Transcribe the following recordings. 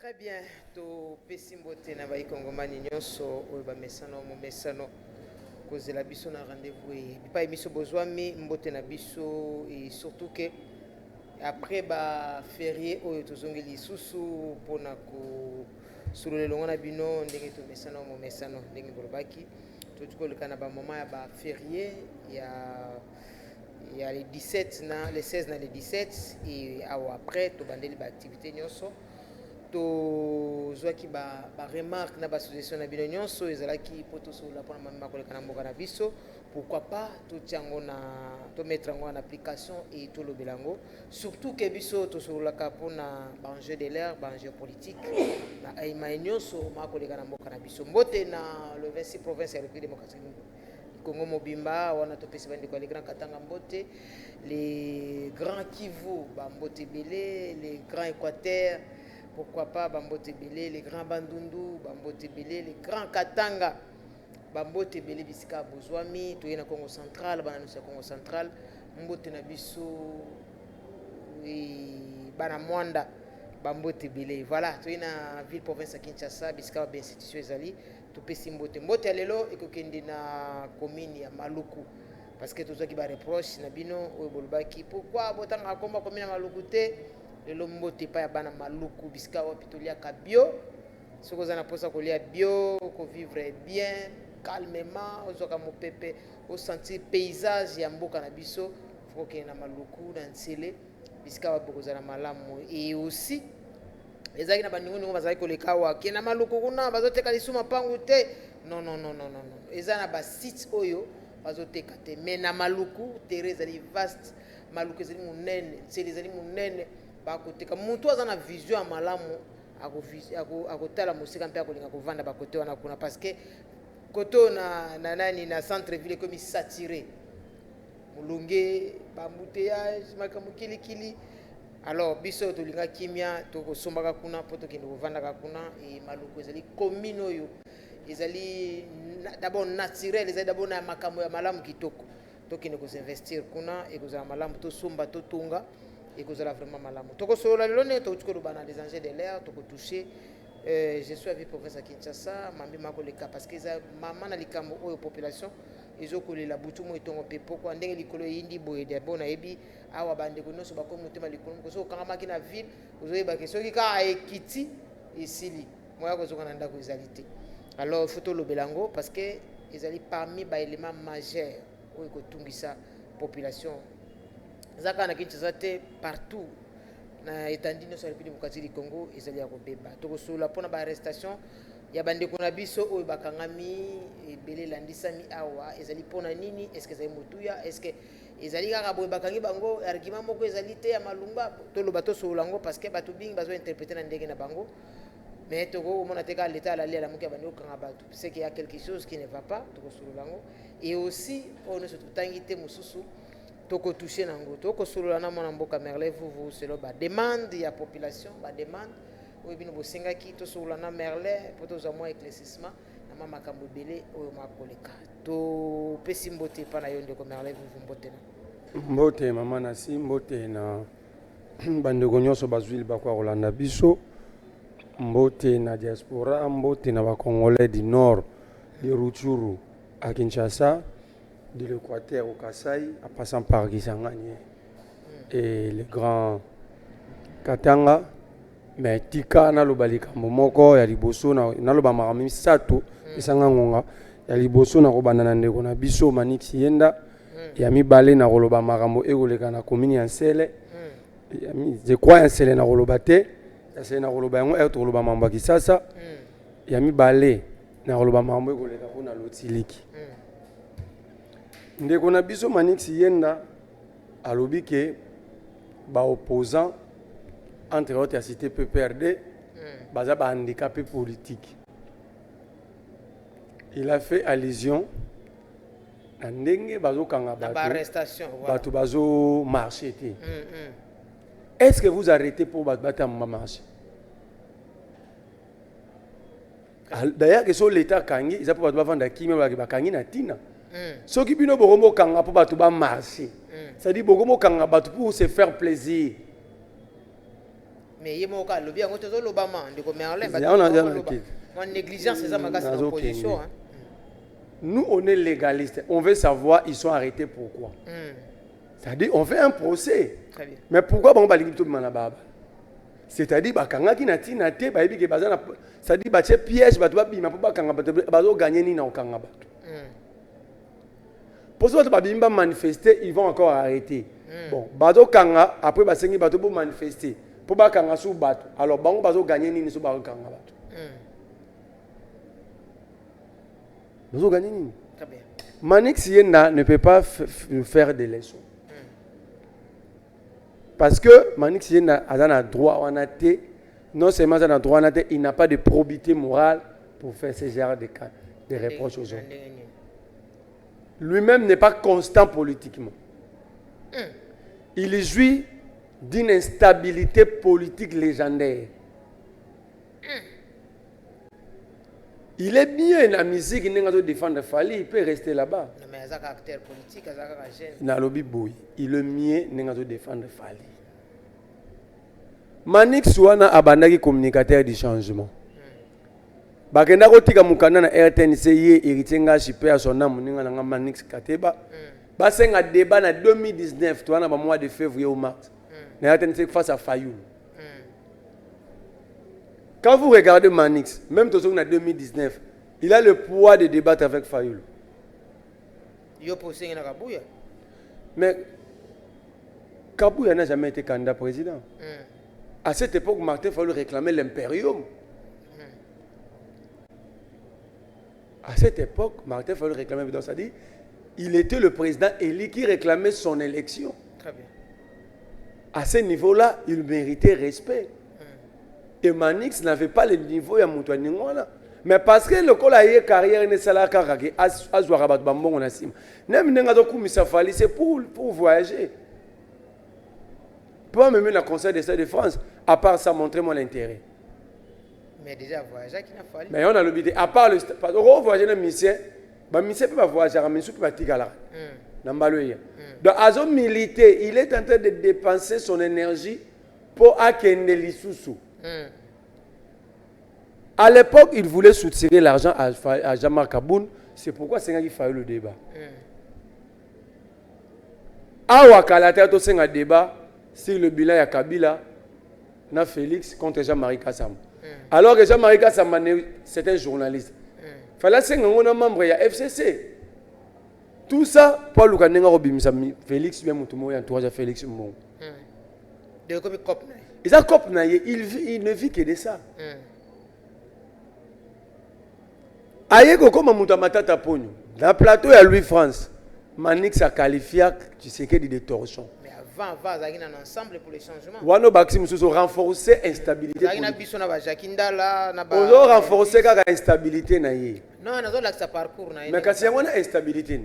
Très bien, to pesimbote na bai kongomani nyonso oyo bamesano momesano kozela biso na rendez-vous bipai biso bozwami mbote na biso et surtout que après ba férié oyo tozongi lisusu pona ko solo longo na bino ndenge to mesano momesano ndenge bolobaki totukoleka na ba moment ya ba férié ya les 17 na les 16 na les 17 et après to bandeli ba activité nyonso to zwaki ba remarque na ba suggestion na bino nyonso ezalaki poto so la pona mama koleka na mboka na biso pourquoi pas to tiango na to mettre en application et to lo belango surtout que biso to so la kapona ba enjeu de l'air ba enjeu politique na ay ma nyonso ma koleka na mboka na biso mbote na le 26 province ya République démocratique Congo mobimba wana to pesi bandi ko les grands Katanga mbote les grands Kivu ba mbote belé les grands Équateur pourquoi pas Bambote Belé, les grands Bandundu, Bambote Belé, les grands Katanga, Bambote Belé Bisika Bozwami, tout na Congo central, Bananusa Congo central, Mbote Nabiso et Banamwanda, Bambote Belé. Voilà, tout na ville province à Kinshasa, Bisika bien institution ezali, tout pesi Mbote. Mbote alelo et kokende na commune ya Maluku. Parce que tout ça qui va reproche na bino o bolbaki pourquoi botanga komba commune ya Maluku te le mbote pa ya bana Maluku bisika wapitolia ka bio soko za na posa kolia bio ko vivre bien calmement ozoka mopepe au sentir paysage ya mboka na biso faut que na Maluku na Nsele bisika wabokoza na malamu et aussi ezaki na bandingo ngo bazali koleka wa ke na Maluku kuna bazoteka lisuma pangu te non ezana ba site oyo bazoteka te mais na Maluku Teresa li vaste Maluku ezali munene Nsele ezali munene bakoteka muntu aza na vision ya malamu akotala mosika mpe akolinga kovanda bakote wana kuna parce que koto na nani na centre ville comme saturé mulunge bambouteillage makambo kilikili alors biso tolinga kimia tokosombaka kuna po tokende kovandaka kuna et Maluku ezali commune oyo ezali d'abord naturel ezali d'abord na makambo ya malamu kitoko tokende kosinvestir kuna ekozala malamu tosomba totonga et que ça vraiment malamu toko solo lelo ne to tukolo bana des enjeux de l'air toko toucher je suis avec professeur Kinshasa mambi mako le cas parce que ça maman na likambo oyo population ezokolela butu mo itongo pe pourquoi ndenge likolo yindi boye de bona ebi awa bande ko noso bako mutema likolo ko so kanga maki na ville ozoyeba ke soki ka ekiti esili moya ko zokana ndako ezalité alors photo lo belango parce que ezali parmi ba éléments majeurs oyo ko tungisa population zaka na Kinshasa te partout na étendue sur la République démocratique du Congo ezali ya kobeba tokosola pona ba arrestation ya bandeko na biso oyo bakangami ebele landisami awa ezali pona nini est-ce que ezali motuya est-ce que ezali kaka boye bakangi bango argument moko ezali te ya malumba toloba tosola ngo parce que bato bingi bazo interpréter na ndenge na bango mais toko mona teka l'état la lia la moki bandi okanga bato c'est qu'il y a quelque chose qui ne va pas tokosola ngo et aussi on se tutangite mususu toko toucher nango toko solola na mona mboka Merlin vous c'est ba demande ya population ba demande oyo bino bosenga ki to solola na Merlin poto za moi éclaircissement na mama makambo belé oyo makoleka to pesi mbote pa na yo ndeko Merlin vous mbote na mbote mama na si mbote na bandeko nyonso bazwili bakwa kolanda biso mbote na diaspora mbote na ba Congolais du Nord de Rutshuru à Kinshasa de l'Équateur au Kasaï, en passant par Kisangani et les grands Katanga, mais Tika na lobalika momoko ya liboso na loba marami sato isangangonga ya liboso na kobanda ndeko na biso maniksi yenda ya mibale na koloba makambo ekoleka na commune ya Nsele je crois Nsele na koloba te ya Nsele na koloba yango to koloba mambo ya Kisasa ya mibale na koloba makambo ekoleka kuna lotiliki ndeko na biso maniksi yenda alobi ke ba opposant entre autres ya cité PPRD baza ba handicapé politique. Il a fait allusion à ndenge bazo kanga bato arrestation bato bazo marcher te. Est-ce que vous arrêtez pour battre ma marche? D'ailleurs que sur l'état kangi ils a pas bato vendre kimi ba kangi na tina. Ce qui bino bogomo kanga pour bato ba marcher. Ça dit bogomo kanga bato pour se faire plaisir. mais il y a mon cas, le bien, on a l'Obama, on négligence, c'est ça, ma casse d'opposition. Nous, on est légaliste. On veut savoir, ils sont arrêtés pourquoi. C'est-à-dire, on fait un procès. Très bien. Mais pourquoi on va aller tout le monde là-bas? C'est-à-dire, c'est-à-dire, bah, piège, bah, tu vas gagner ni na kanga. Pour ceux qui vont manifester, ils vont encore arrêter. Bon, bazo kanga après bah sengi bato pour manifester. Pour ba kanga sous bato. Alors bango bazo gagner ni sous bato kanga bato. Bazo gagner ni. Très bien. Manix Yenda ne peut pas faire des leçons. Parce que Manix Yenda a un droit en athée, non seulement un droit en athée, il n'a pas de probité morale pour faire ce genre de reproches aux gens. Lui-même n'est pas constant politiquement. Il jouit d'une instabilité politique légendaire. Il est bien la musique, il n'a pas défendre Fali, il peut rester là-bas. Non, mais il y a un acteur politique, il y a un jeune. Il est mieux, il n'a pas défendre Fali. Manix Souana abandaki communicateur du changement. Bakenda kotika mukanda na RTNC ye héritier ngashi pe asona muninga na Manix Kateba. Basenga débat na 2019, toi na ba mois de février ou mars. Na RTNC face à Fayoulou. Quand vous regardez Manix, même en 2019, il a le poids de débattre avec Fayoulou. Mais Kabouya n'a jamais été candidat président. À cette époque, Martin Fayoulou réclamait l'impérium. À cette époque, Martin Fayoulou réclamait l'impérium. C'est-à-dire, il était le président élu qui réclamait son élection. Très bien. À ce niveau-là, il méritait respect. Et Manix n'avait pas le niveau de Moutouani. Mais parce que le col a eu carrière, c'est pour voyager. Pas même le Conseil d'État de France, à part ça, montrez-moi l'intérêt. Mais déjà, voyager qui n'a fallu. Mais on a l'obligé, à part le. Parce que voyager dans le ministère, le ministère peut pas voyager, mais il peut pas là. Donc, à son militaire, il est en train de dépenser son énergie pour akende l'issoussou. À l'époque, il voulait soutirer l'argent à Jean-Marc Kaboun. C'est pourquoi c'est qu'il fallait le débat. À Ouakalata, il y a un débat sur le bilan de Kabila, na Félix contre Jean-Marie Kassam. Alors que Jean-Marie Kassam, c'est un journaliste. Il fallait que un membre de la FCC. Tout ça, Paul Lukanenga Robimisa, Félix, bien mon entourage à Félix. Il ne vit que de ça. Aïeko comme Mouta Matata Pogno. Dans le plateau, il y a Louis France. Manix a qualifié, tu sais qu'il y a des torsions. Mais avant, il y a un ensemble pour les changements. Wano Baxim Sousso renforcer l'instabilité. Il y a un biso na Jakinda là. On doit renforcer l'instabilité. Non, on a un parcours. Mais quand il y a une instabilité.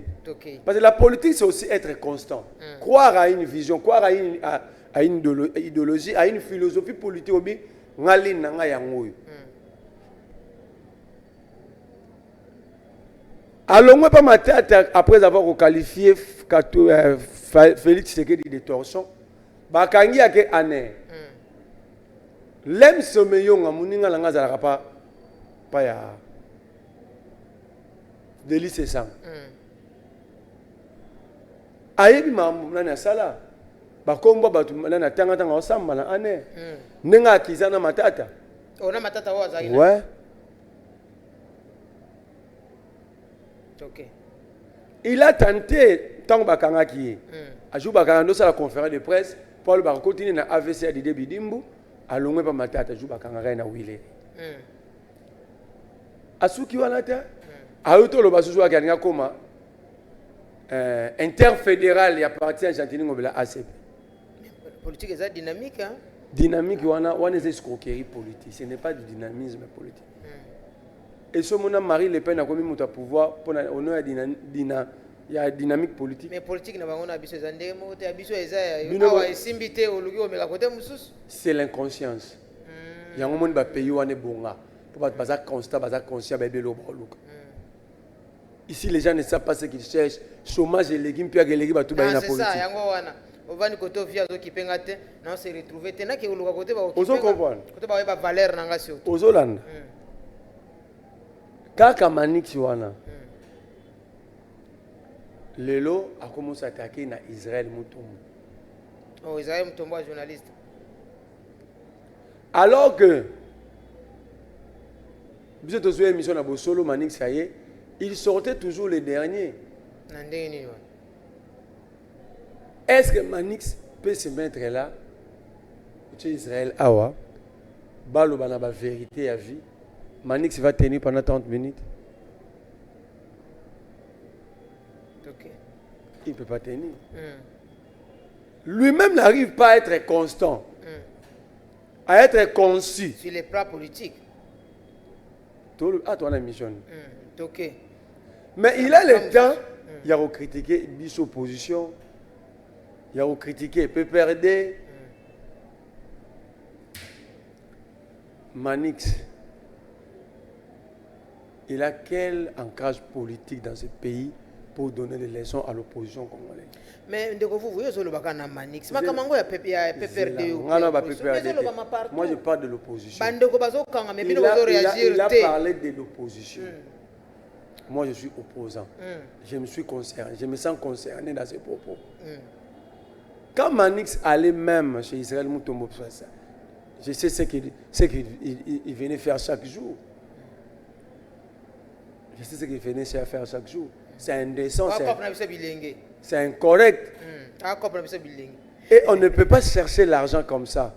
Parce que la politique, c'est aussi être constant. Croire à une vision, croire à une idéologie, à une philosophie politique. Alors, moi, pas ma tête, après avoir qualifié Félix Tshisekedi de torsion, Bakangi a que année. L'aime ce meilleur, Mouninga Langa Zalapa, pas ya. Délice c'est ça. Aïe, ma sala. Bakomba batu na tanga tanga ensemble na année. Nenga kizana matata. On a matata wa zaina. Ouais. Okay. Il a tenté tant Bakanga qui est. Ajou Bakanga dans la conférence de presse, Paul va continuer na AVC à Dide Bidimbu, à l'ongwe pa matata Ajou Bakanga na wile. Asuki wana ta. Auto lo basuzu wa kanga koma interfédéral ya parti argentin ngobela ACP. Politique est dynamique hein. Dynamique wana c'est escroquerie politique, ce n'est pas du dynamisme politique. Et ce moment Marie Le Pen a commis mon pouvoir pour honneur à dynamique politique. Mais politique n'a pas on a biso zandemo, te biso simbité au lugi au mega côté musus. C'est l'inconscience. Il y a un monde va payer wane bonga pour pas baza constat baza conscient bébé lo broluk. Ici les gens ne savent pas ce qu'ils cherchent, chômage et légumes puis légumes ba tout ba na politique. C'est ça yango wana. ovani koto via zo kipenga te na se retrouver te na ke uluka kote ba Ozo comprendre. kote ba ba valeur na ngasi oto ozolanda kaka Manix wana lelo akomosi attaquer na Israël mutumbu. oh Israël mutombo journaliste Alors que biso tozo émission na bosolo Manix saye il sortait toujours les derniers. na ndenge nini wa Est-ce que Manix peut se mettre là chez Israël awa baloba na ba vérité à vie? Manix va tenir pendant 30 minutes. ok Il ne peut pas tenir. Lui-même n'arrive pas à être constant, à être concis. sur les plans politiques Ah, toi, on a une mission. ok Mais il a le temps, il a critiqué bis opposition, il a critiqué PPRD. Manix, il a quel ancrage politique dans ce pays pour donner des leçons à l'opposition congolaise? mais ndeko vous voyez zolo bakana Manix makamango ya PPRD Moi je parle de l'opposition. bandeko bazokanga mais bino Il réagir a te parlé de l'opposition. Moi je suis opposant. Je me suis concerné, je me sens concerné dans ses propos. Quand Manix allait même chez Israël Mutombo, je sais ce qu'il venait faire chaque jour. Je sais ce qu'il venait faire chaque jour. C'est indécent, c'est incorrect. Et on ne peut pas chercher l'argent comme ça.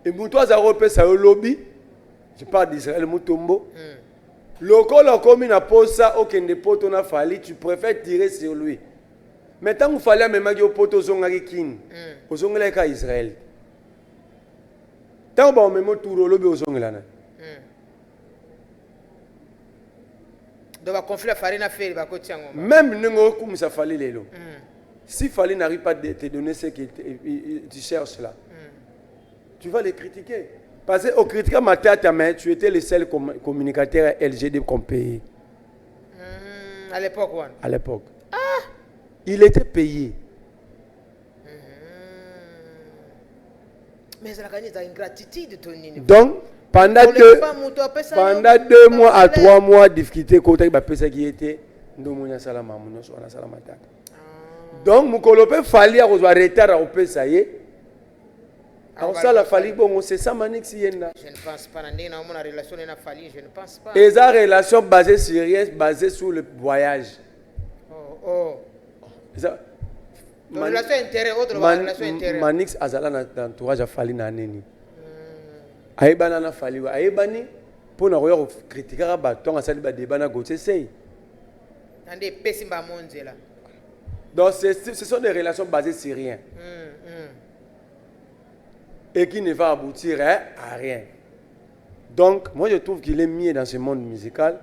Et Moutoua Zarope, c'est un lobby. Je parle d'Israël Mutombo. Local a commis une pause ça, aucun des potes on a fallu, tu préfères tirer sur lui. Maintenant, il fallait même que les potes aux King, aux Ongles à Israël. Tant que même tout le lobby aux Ongles. Même si ça fallait les lots. Si fallait n'arrive pas de te donner ce que tu cherches là, tu vas les critiquer. Parce qu'au critiquant ma tête, tu étais le seul communicateur LGD qu'on payait. À l'époque, à l'époque. Il était payé. Mais ça a une gratitude. Donc, pendant 2 mois à 3 mois, difficulté, côté de qui était, donc, Moukolopé fallait avoir retard au Pesaye. Alors, ça, la fallu, bon, c'est ça, Manix Yenda. Je ne pense pas. La relation n'a fallu, je ne pense pas. Et sa relation basée sur rien, basée sur le voyage. Relation intérieure, autre relation intérieure. Manix Azala dans l'entourage a fallu naneni. Aïbana n'a fallu. Aïbani, pour nous critiquer un bâton, à salir débat na gote sei. Ande pesimba monzela. Donc ce sont des relations basées sur rien. Et qui ne va aboutir à rien. Donc, moi je trouve qu'il est mieux dans ce monde musical,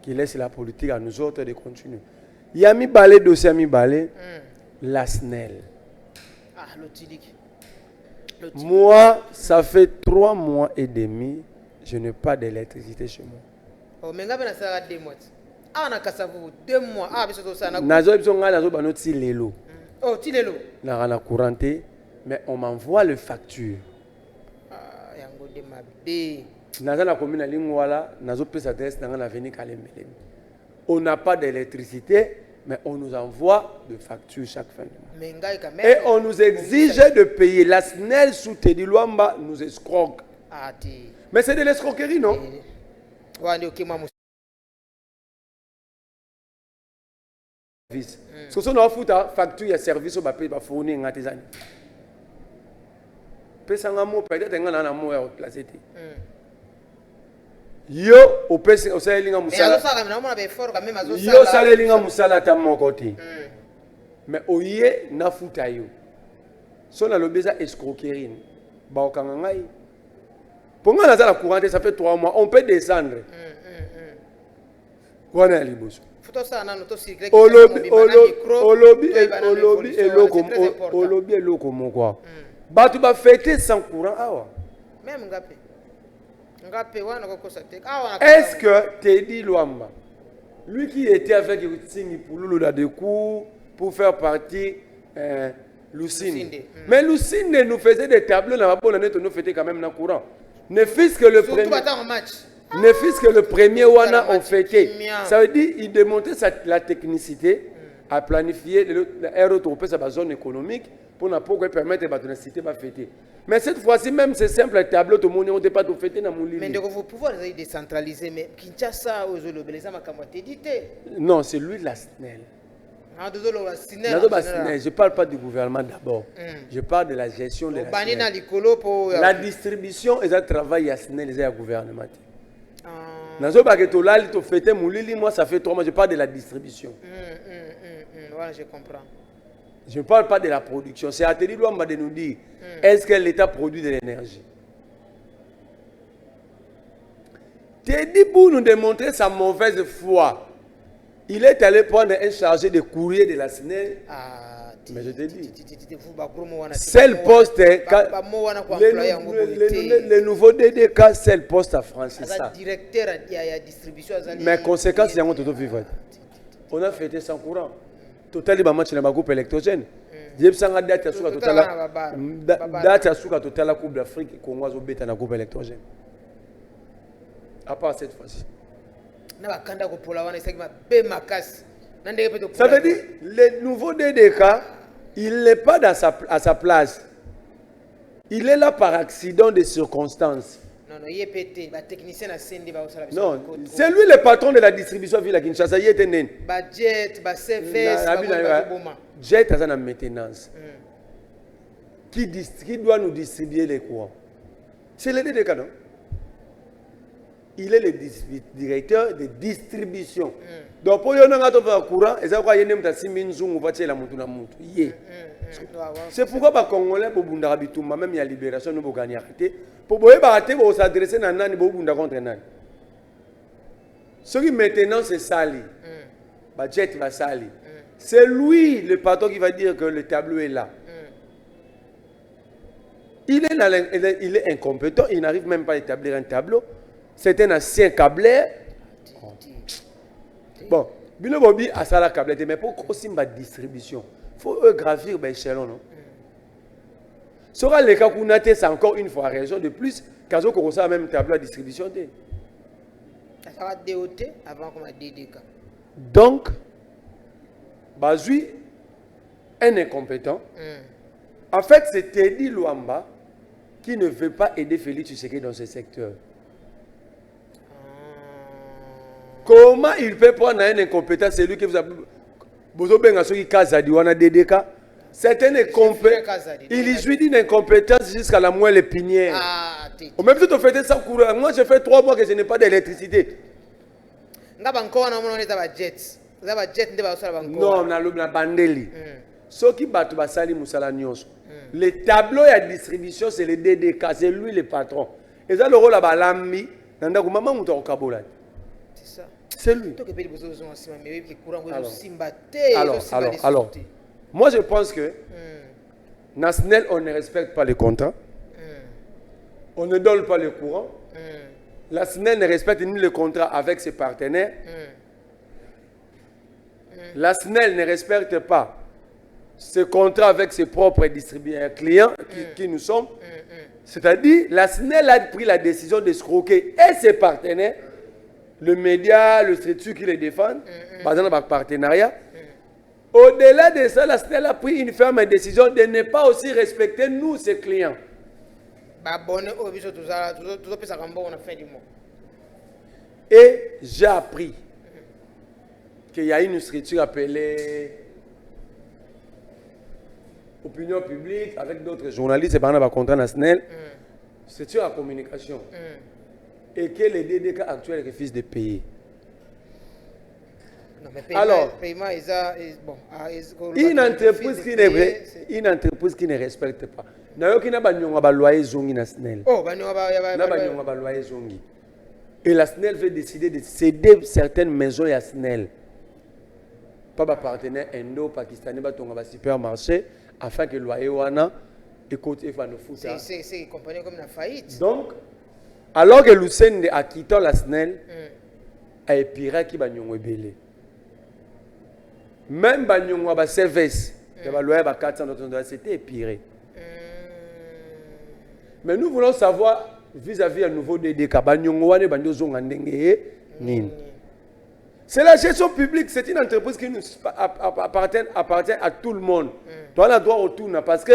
qu'il laisse la politique à nous autres de continuer. Il y a mis balai, dossier mis balai, la SNEL. Ah, l'otilik. Moi, ça fait 3 mois et demi, je n'ai pas d'électricité chez moi. Oh, mais nga bena sara 2 mois. Ah, na kasavu 2 mois. Ah, biso to sana. Nazo biso nga nazo banoti lelo. Oh, tilelo. Na couranté, mais on m'envoie les factures. Ah, yango de mabe. Nazo na commune na Lingwala, nazo pesa adresse na na veni Kalembe. On n'a pas d'électricité, mais on nous envoie des factures chaque fin de mois. Et on nous exige de payer. La SNEL sous Teddy Luamba nous escroque. Mais c'est de l'escroquerie, non? Parce que si on a foutu facture, il y a service au papier, il va fournir un artisan. Peut-être un amour à placer. Yo au pesi au salinga musala yo salinga musala ta mon côté mais oye na futa yo so na lobeza escroquerie ba okanga ngai ponga na za la courante ça fait 3 mois on peut descendre wana liboso olobi eloko moko batu ba fêter sans courant awa même ngapé. Est-ce que Teddy Luamba, lui qui était avec Tsingi Pouloulou pour faire partie Lucinde. Mais Lucinde nous faisait des tableaux dans la bonne année, nous fêtait quand même dans le courant. Ne fût-ce que le Surtout premier. en match. Ne fût-ce que le premier Wana ont fêté. Ça veut dire qu'il démontrait la technicité à planifier l'aérotour, sa zone économique pour ne permettre de la cité de fêter. Mais cette fois-ci, même ces simples tableaux, tout le monde n'a pas tout fêté dans mon livre. Mais vous pouvez les décentraliser, mais Kinshasa, aux Olobeleza, ma camotédité. Non, c'est lui la SNEL. Je ne parle pas du gouvernement d'abord. Je parle de la gestion de la SNEL. La distribution et le travail à SNEL et au gouvernement. Moi, ça fait 3 mois, je parle de la distribution. Voilà, je comprends. Je ne parle pas de la production. C'est à Télé Luamba de nous dire, est-ce que l'État produit de l'énergie? Teddy pour nous démontrer sa mauvaise foi. Il est allé prendre un chargé de courrier de la SNEL. Mais je te dis, c'est le poste, le nouveau DDK, c'est le poste à Francis. Mais conséquence, c'est tout vivre. On a fêté sans courant. Total, il y a un match dans le groupe électrogène. Il y a un date à la Coupe d'Afrique qu'on va dans le groupe électrogène. À part cette fois-ci. Ça veut dire le nouveau DDK, il n'est pas à sa place. Il est là par accident de circonstances. Non, c'est lui le patron de la distribution ville à Kinshasa. Il était né. Jet a une maintenance. Qui doit nous distribuer les courants? C'est le DDK, non? Il est le directeur de distribution. Donc, pour y avoir un courant, c'est pourquoi les Congolais, même il y a libération, nous gagner. Pour s'adresser à Nani, contre Nani. Ce qui maintenant c'est Sali. Jet va Sali. C'est lui, le patron, qui va dire que le tableau est là. Il est incompétent, il n'arrive même pas à établir un tableau. C'est un ancien câbleur. Bon, Bilo Bobi a ça la câblette, mais pour aussi ma distribution, il faut gravir l'échelon. Non? Sera le cas qu'on a, c'est encore une fois raison de plus, car on commence à même tableau de distribution. Ça va déoter avant qu'on a DDK. Donc, Bazui, un incompétent. En fait, c'est Teddy Luamba qui ne veut pas aider Félix Tshisekedi dans ce secteur. Comment il peut prendre un incompétent? C'est lui qui vous a... C'est un incompétent. Il jouit d'une incompétence jusqu'à la moelle épinière. Au même temps, on fait ça courant. Moi, je fais 3 mois que je n'ai pas d'électricité. Non, on a le bandeli. Ce qui bat Basali Moussala Nyos. Le tableau et la distribution, c'est le DDK. C'est lui le patron. Et ça, le rôle à Balami, c'est lui. Alors, moi je pense que National, on ne respecte pas les contrats. On ne donne pas le courant. La SNEL ne respecte ni le contrat avec ses partenaires. La SNEL ne respecte pas ce contrat avec ses propres distributeurs clients qui nous sommes. C'est-à-dire, la SNEL a pris la décision de escroquer et ses partenaires, le média, le structure qui les défendent, par exemple, par partenariat. Au-delà de ça, la SNEL a pris une ferme décision de ne pas aussi respecter nous, ses clients. Et j'ai appris qu'il y a une structure appelée Opinion publique avec d'autres journalistes et par exemple, contrat national, structure à communication. Et que les DDK actuels refusent de payer. Non, mais paiement, une entreprise qui ne respecte pas. Et la SNEL veut décider de céder certaines maisons à SNEL. Pas de partenaire indo-pakistanais, un supermarché, afin que le loyer écoute c'est une compagnie comme la faillite. Donc, alors que Lucende a quitté la SNEL, il y a des pirates qui ont été belé. Même si on a des services, C'était épiré. Mais nous voulons savoir, vis-à-vis un nouveau DDK, c'est la gestion publique, c'est une entreprise qui nous appartient à tout le monde. Tu as le droit au tout, parce que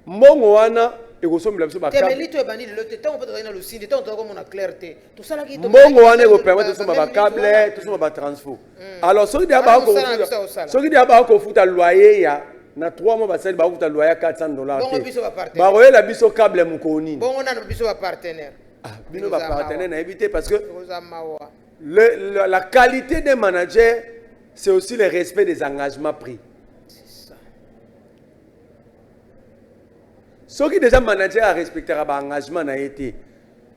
Mongoana et Gosom la mais lito e bani le temps on peut donner le signe temps comme on a clarté tout ça là qui Mongoana go permettre tout ça câble tout ça transfo. Alors ceux qui d'abord ko futa loyer ya na 3 mois basel ba futa loyer $400. Ba roye la biso câble mukoni. Bon on a biso ba partenaire. Ah, bino ba partenaire na éviter parce que la qualité des managers, c'est aussi le respect des engagements pris. C'est ça. Ceux qui déjà manager à respecter l'engagement, il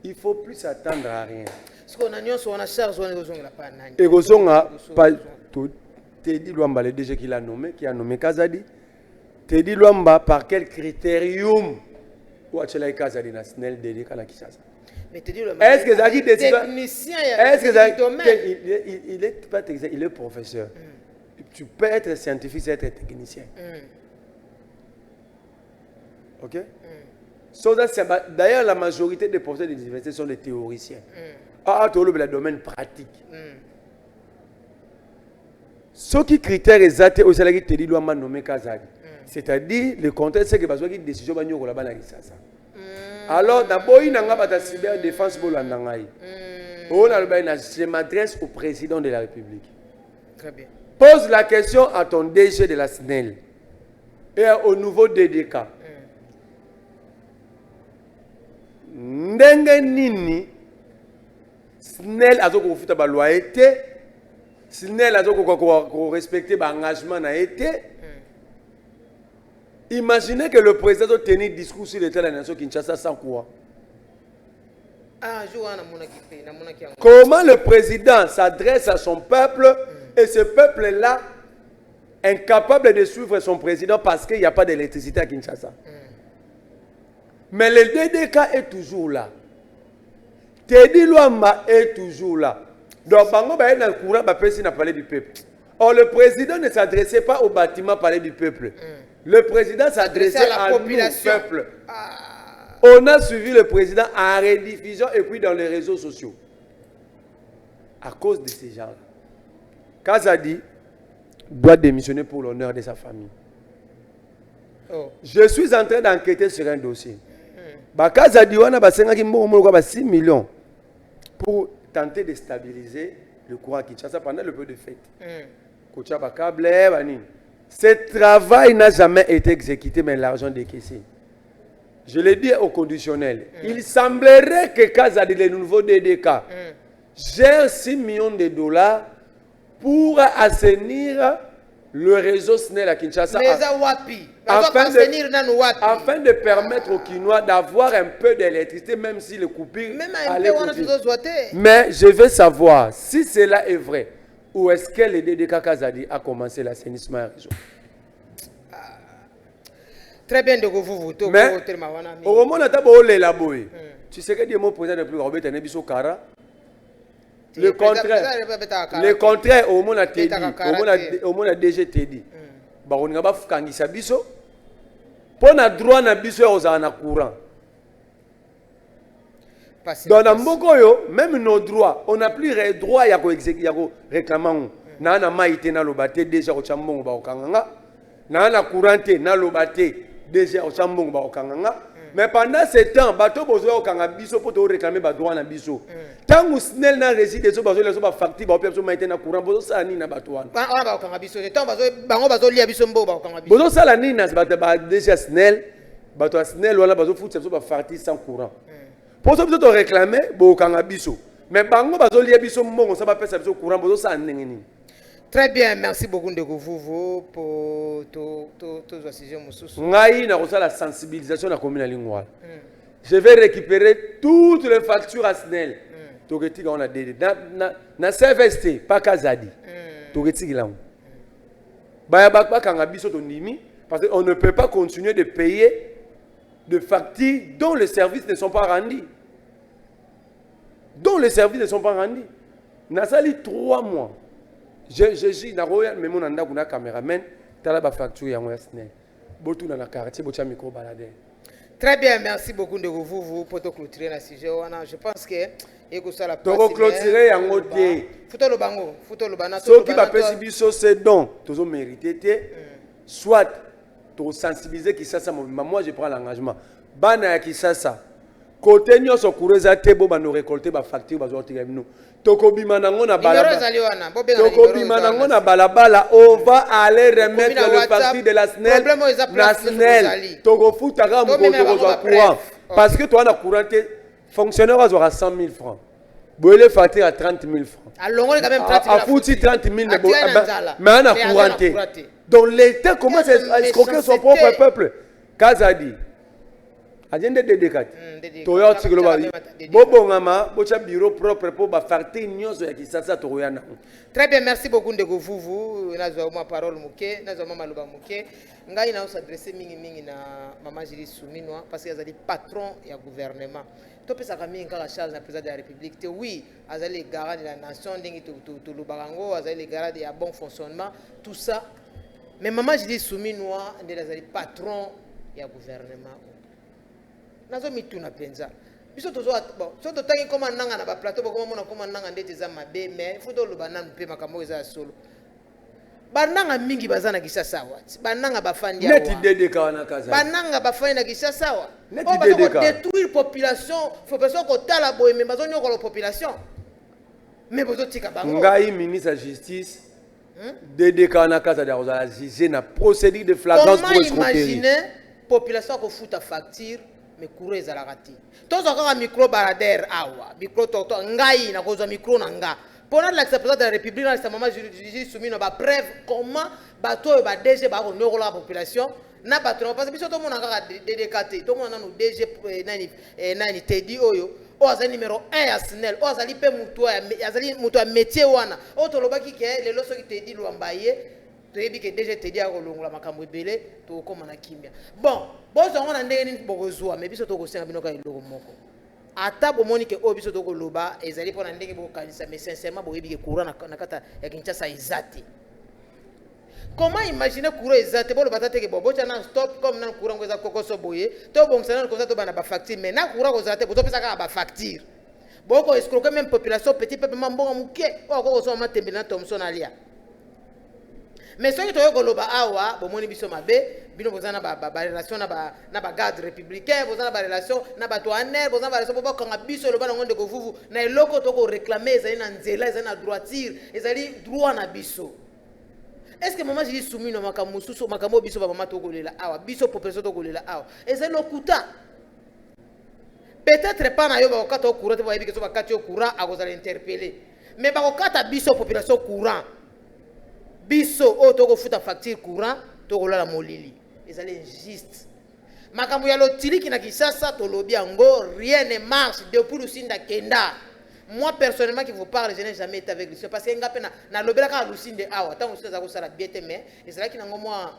ne faut plus s'attendre à rien. Parce qu'on a charge, on a pas. Et Gozonga, Teddy Luamba, le DG qui a nommé Kazadi, Teddy Luamba, par quel critérium ou a-t-il Kazadi national dédié à la Kinshasa? Est-ce que Zaki technicien, est-ce que il est pas technicien, il est professeur. Tu peux être scientifique sans être technicien. Ok? D'ailleurs, la majorité des professeurs des universités sont des théoriciens. Tu as le domaine pratique. Ce qui critère exact au salaire qui te dit doit nommer Kazadi. C'est-à-dire le contexte c'est que besoin de décision ba nyoko la bana kisasa. Alors d'abord il n'a pas de cyberdéfense pour l'andangai. Je m'adresse au président de la République. Très bien. Pose la question à ton DG de la SNEL et au nouveau DDK. Ndenge nini SNEL a ko futa ba loyauté, SNEL a ko respecter ba engagement na été. Imaginez que le président doit tenir discours sur l'état de la nation Kinshasa sans quoi. Comment le président s'adresse à son peuple et ce peuple-là incapable de suivre son président parce qu'il n'y a pas d'électricité à Kinshasa. Mais le DDK est toujours là. Teddy Luamba est toujours là. Donc, Bango va dans le courant, n'a parlé du peuple. Or, le président ne s'adressait pas au bâtiment parler du peuple. Le président s'adressait à la population. Nous, peuple. On a suivi le président en rediffusion et puis dans les réseaux sociaux. À cause de ces gens-là. Kazadi doit démissionner pour l'honneur de sa famille. Je suis en train d'enquêter sur un dossier. Kazadi on a 6 millions pour tenter de stabiliser le courant Kinshasa pendant le peu de fête. Ce travail n'a jamais été exécuté, mais l'argent décaissé. Je l'ai dit au conditionnel. Il semblerait que Kazadi, le nouveau DDK, gère 6 millions de dollars pour assainir le réseau SNEL à Kinshasa. Afin de permettre aux Kinois d'avoir un peu d'électricité, même si le coupure allait continuer. Mais je veux savoir si cela est vrai. Où est-ce que le DDK Kazadi a commencé l'assainissement à réseau? Très bien de vous. Mais au moment où on a boy, tu sais que Dieu m'a posé le plus grand bête à Kara. Le contraire, au moment où on a Teddy, au moment où on a DG Teddy, on a pas kangisa biso. Pour na droit na biso aux en courant. Dans la Mokoyo, même nos droits, on n'a plus les droits à réclamer. Na na maïté na lobate déjà au chambon ba okanganga. Na na couranté na lobate déjà au chambon ba okanganga. Mais pendant ce temps, bateau bozo okanga biso pour te réclamer ba droit na biso. Tant que SNEL na réside so bazo les so ba facture ba opé maïté na courant bozo sa ni na bateau wana. On ba okanga biso, tant bazo bango bazo lia biso mbo ba okanga biso. Bozo sala ni na ba déjà SNEL, bateau SNEL wala bazo foot so ba facture sans courant. Pour ça, vous avez réclamé, mais bango bazolia biso mbongo ça va faire ça courant bozo ça ndengeni. Très bien, merci beaucoup de vous pour tous les sujets mususu. Ngai na la sensibilisation na commune lingwa. Je vais récupérer toutes les factures à SNEL. Togeti on a dédé na CVST pas Kazadi. Togeti là. Ba ba kanga biso to ndimi parce qu'on ne peut pas continuer de payer de factures dont les services ne sont pas rendus. Dont les services ne sont pas rendus. Nasali 3 mois. Je suis dans le même caméraman. tala ba facture ya ngwa SNEL botu na quartier bocha micro balader. Très bien, merci beaucoup de vous pour te clôturer le sujet. Je pense que et que ça la place. Toko clôturer yango te. Futo lo bango, futo lo bana. Ce qui va pesi biso c'est don, tozo mérité te. Soit to sensibiliser qui ça moi je prends l'engagement. Bana ya kisasa. Côté nyoso kureza te bo bano récolter ba facture ba zo tirem nous. Toko bima nango na balabala. Toko bima nango na balabala, on va aller remettre le parti de la SNEL. La SNEL. Toko futa ga mo toko zo courant. Parce que toi na courant fonctionnaire aura 100 000 francs. Boile facture à 30 000 francs. Alors on est quand même 30 000. A foutu 30 000 mais on a couranté. Donc l'État commence à escroquer son propre peuple. Kazadi. Agenda de décat. Toyo tsigloba. Bobo ngama, bocha bureau propre pour ba facture nyonso ya kisasa toyana. Très bien, merci beaucoup de vous. Nazo ma parole muke, nazo mama loba muke. Ngai na s'adresser mingi na mama Julie Souminwa parce que azali patron ya gouvernement. To pesa kami ngaka charge na président de la République. Te oui, azali garant de la nation ndingi to lubarango, azali garant de bon fonctionnement, tout ça. Mais mama Julie Souminwa ndela azali patron ya gouvernement. Nazo mituna penza. Biso tozo bon, so to tangi koma nanga na ba plateau boko mona koma nanga ndete za mabe mais faut to luba nanu pe makambo za solo. Bananga mingi bazana kisasa wati. Bananga bafandi awa. Neti dede kawana kaza. Bananga bafandi na kisasa wa. Neti dede ka. Détruire population, faut personne ko tala boye mais bazonyo ko la population. Mais bozo tika bango. Ngai ministre de justice. Dede kawana kaza da ozala juger na procédure de flagrance pour escroquerie. Comment imaginer population ko futa facture mais courir za la rati. Tozo ka micro barader awa, micro toto ngai na kozo micro na nga. Pendant l'acceptation de la République, dans ce moment, je suis soumis à la preuve comment bateau et DG va revenir la population. Na bateau parce que tout le monde a dédécaté, tout le monde a nous DG nani Teddy Oyo. O azali numéro 1 ya SNEL, o azali pe mutu ya métier wana. O to lobaki ke le loso ki Teddy Luambaye, to yebi ke DG Teddy a kolongola makambo ebele, to koma na kimia. Bon, bozo ngona ndenge ni bokozwa, mais biso to kosenga binoka eloko moko. Ata bomoni ke obiso to koloba ezali pona ndenge bokanisa mais sincèrement boyebi ke courant na kata ya Kinshasa ezati. Comment imaginer courant ezati bo lobata te ke bobocha na stop comme na courant ngoza kokoso boye to bongsa na koza to bana ba facture mais na courant kozate bo to pesa ka ba facture. Boko escroquer même population petit peuple mambonga muke o ko so ma tembela na Thomson alia. Mais ce qui est koloba awa bomoni biso mabe bino bozana ba relation na ba garde républicain bozana ba relation na ba douanier bozana ba relation bo kanga biso loba ngonde ko vuvu na eloko to ko réclamer ezali na nzela ezali na droiture ezali droit na biso. Est-ce que maman j'ai soumis no makambo susu makambo biso ba mama to kolela awa biso population to kolela awa ezali lokuta. Peut-être pas na yo ba okata courant ba yebi ke so ba kati courant a kozala interpeller mais ba okata biso population courant biso o to ko futa facture courant to ko la molili ezali injuste makambo ya lotiliki na Kisasa to lobi yango rien ne marche depuis Lusinda Kenda. Moi personnellement qui vous parle je n'ai jamais été avec lui parce que ngapé na lobela ka Lusinda awa tant que ça ko sala bien mais ezala ki nango moi